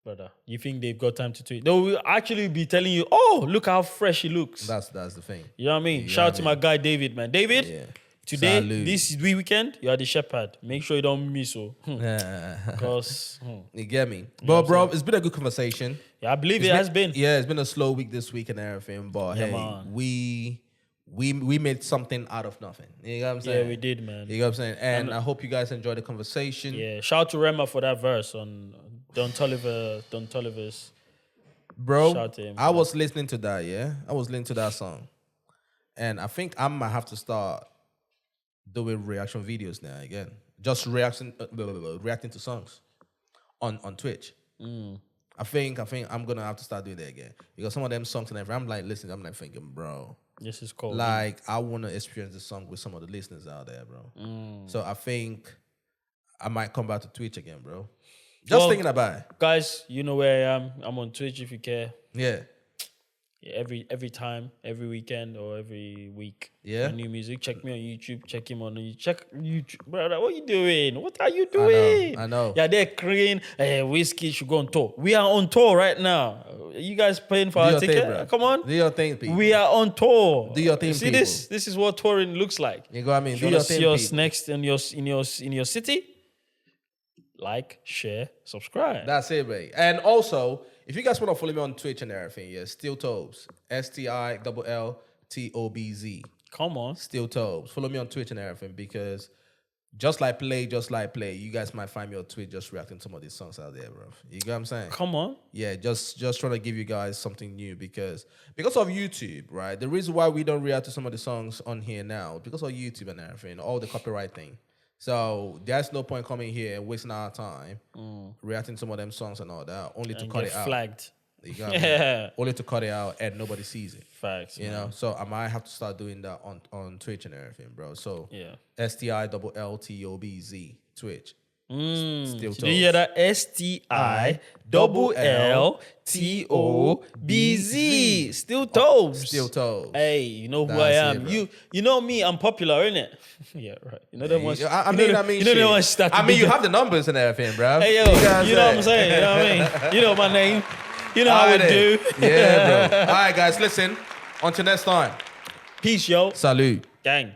Brother, you think they've got time to tweet? They will actually be telling you, oh, look how fresh he looks. That's the thing. You know what I mean? Shout out to my guy, David, man. David, today, Salute. this weekend, you are the shepherd. Make sure you don't miss. Because... You get me? But, bro, it's been a good conversation. Yeah, I believe it has been. Yeah, it's been a slow week this week and everything. But, Yeah, hey, man. we made something out of nothing. You know what I'm saying? Yeah, we did, man. You know what I'm saying? And I hope you guys enjoyed the conversation. Yeah, shout out to Rema for that verse on Don Toliver's. Bro, Shout to him. I was listening to that, yeah? I was listening to that song. And I think I might have to start doing reaction videos now again. Just reacting to songs on Twitch. I think I'm gonna have to start doing that again. Because some of them songs and everything, I'm like listening, I'm like thinking, bro. This is cool. Like, I wanna experience the song with some of the listeners out there, bro. So I think I might come back to Twitch again, bro. Just thinking about it. Guys, you know where I am. I'm on Twitch if you care. Yeah. Every time, every weekend or every week. Yeah. New music. Check me on YouTube. Check him on YouTube. Check YouTube. Brother, what are you doing? What are you doing? I know. Yeah, they're crying. Wizkid should go on tour. We are on tour right now. Are you guys paying for our ticket? Thing, Come on. Do your thing, people. We are on tour. Do your thing, See people. this is what touring looks like. You know what I mean? If Do you your want to thing, see us people. next in your city, like, share, subscribe. That's it, mate. And also, if you guys want to follow me on Twitch and everything, yeah, Still Tobes. STILLTOBZ. Come on. Still Tobes. Follow me on Twitch and everything because just like play, you guys might find me on Twitch just reacting to some of these songs out there, bro. You get what I'm saying? Come on. Yeah, just trying to give you guys something new because of YouTube, right? The reason why we don't react to some of the songs on here now, because of YouTube and everything, all the copyright thing. So there's no point coming here and wasting our time reacting to some of them songs and all that, only to cut it out. Flagged. You got me? Only to cut it out and nobody sees it. Facts. You know, so I might have to start doing that on Twitch and everything, bro. So Yeah. STILLTOBZ Twitch. Still Did you Tobes. hear that? STILLTOBZ. Still Tobes. Still Tobes. Hey, you know who That's I am. it, you know me. I'm popular, innit? Yeah, right. You know them ones. You have the numbers and everything, bro. Hey yo, you know what I'm saying? You know what I mean? You know my name. You know how we do. Yeah, bro. All right, guys, listen. Until next time. Peace, yo. Salute. Gang.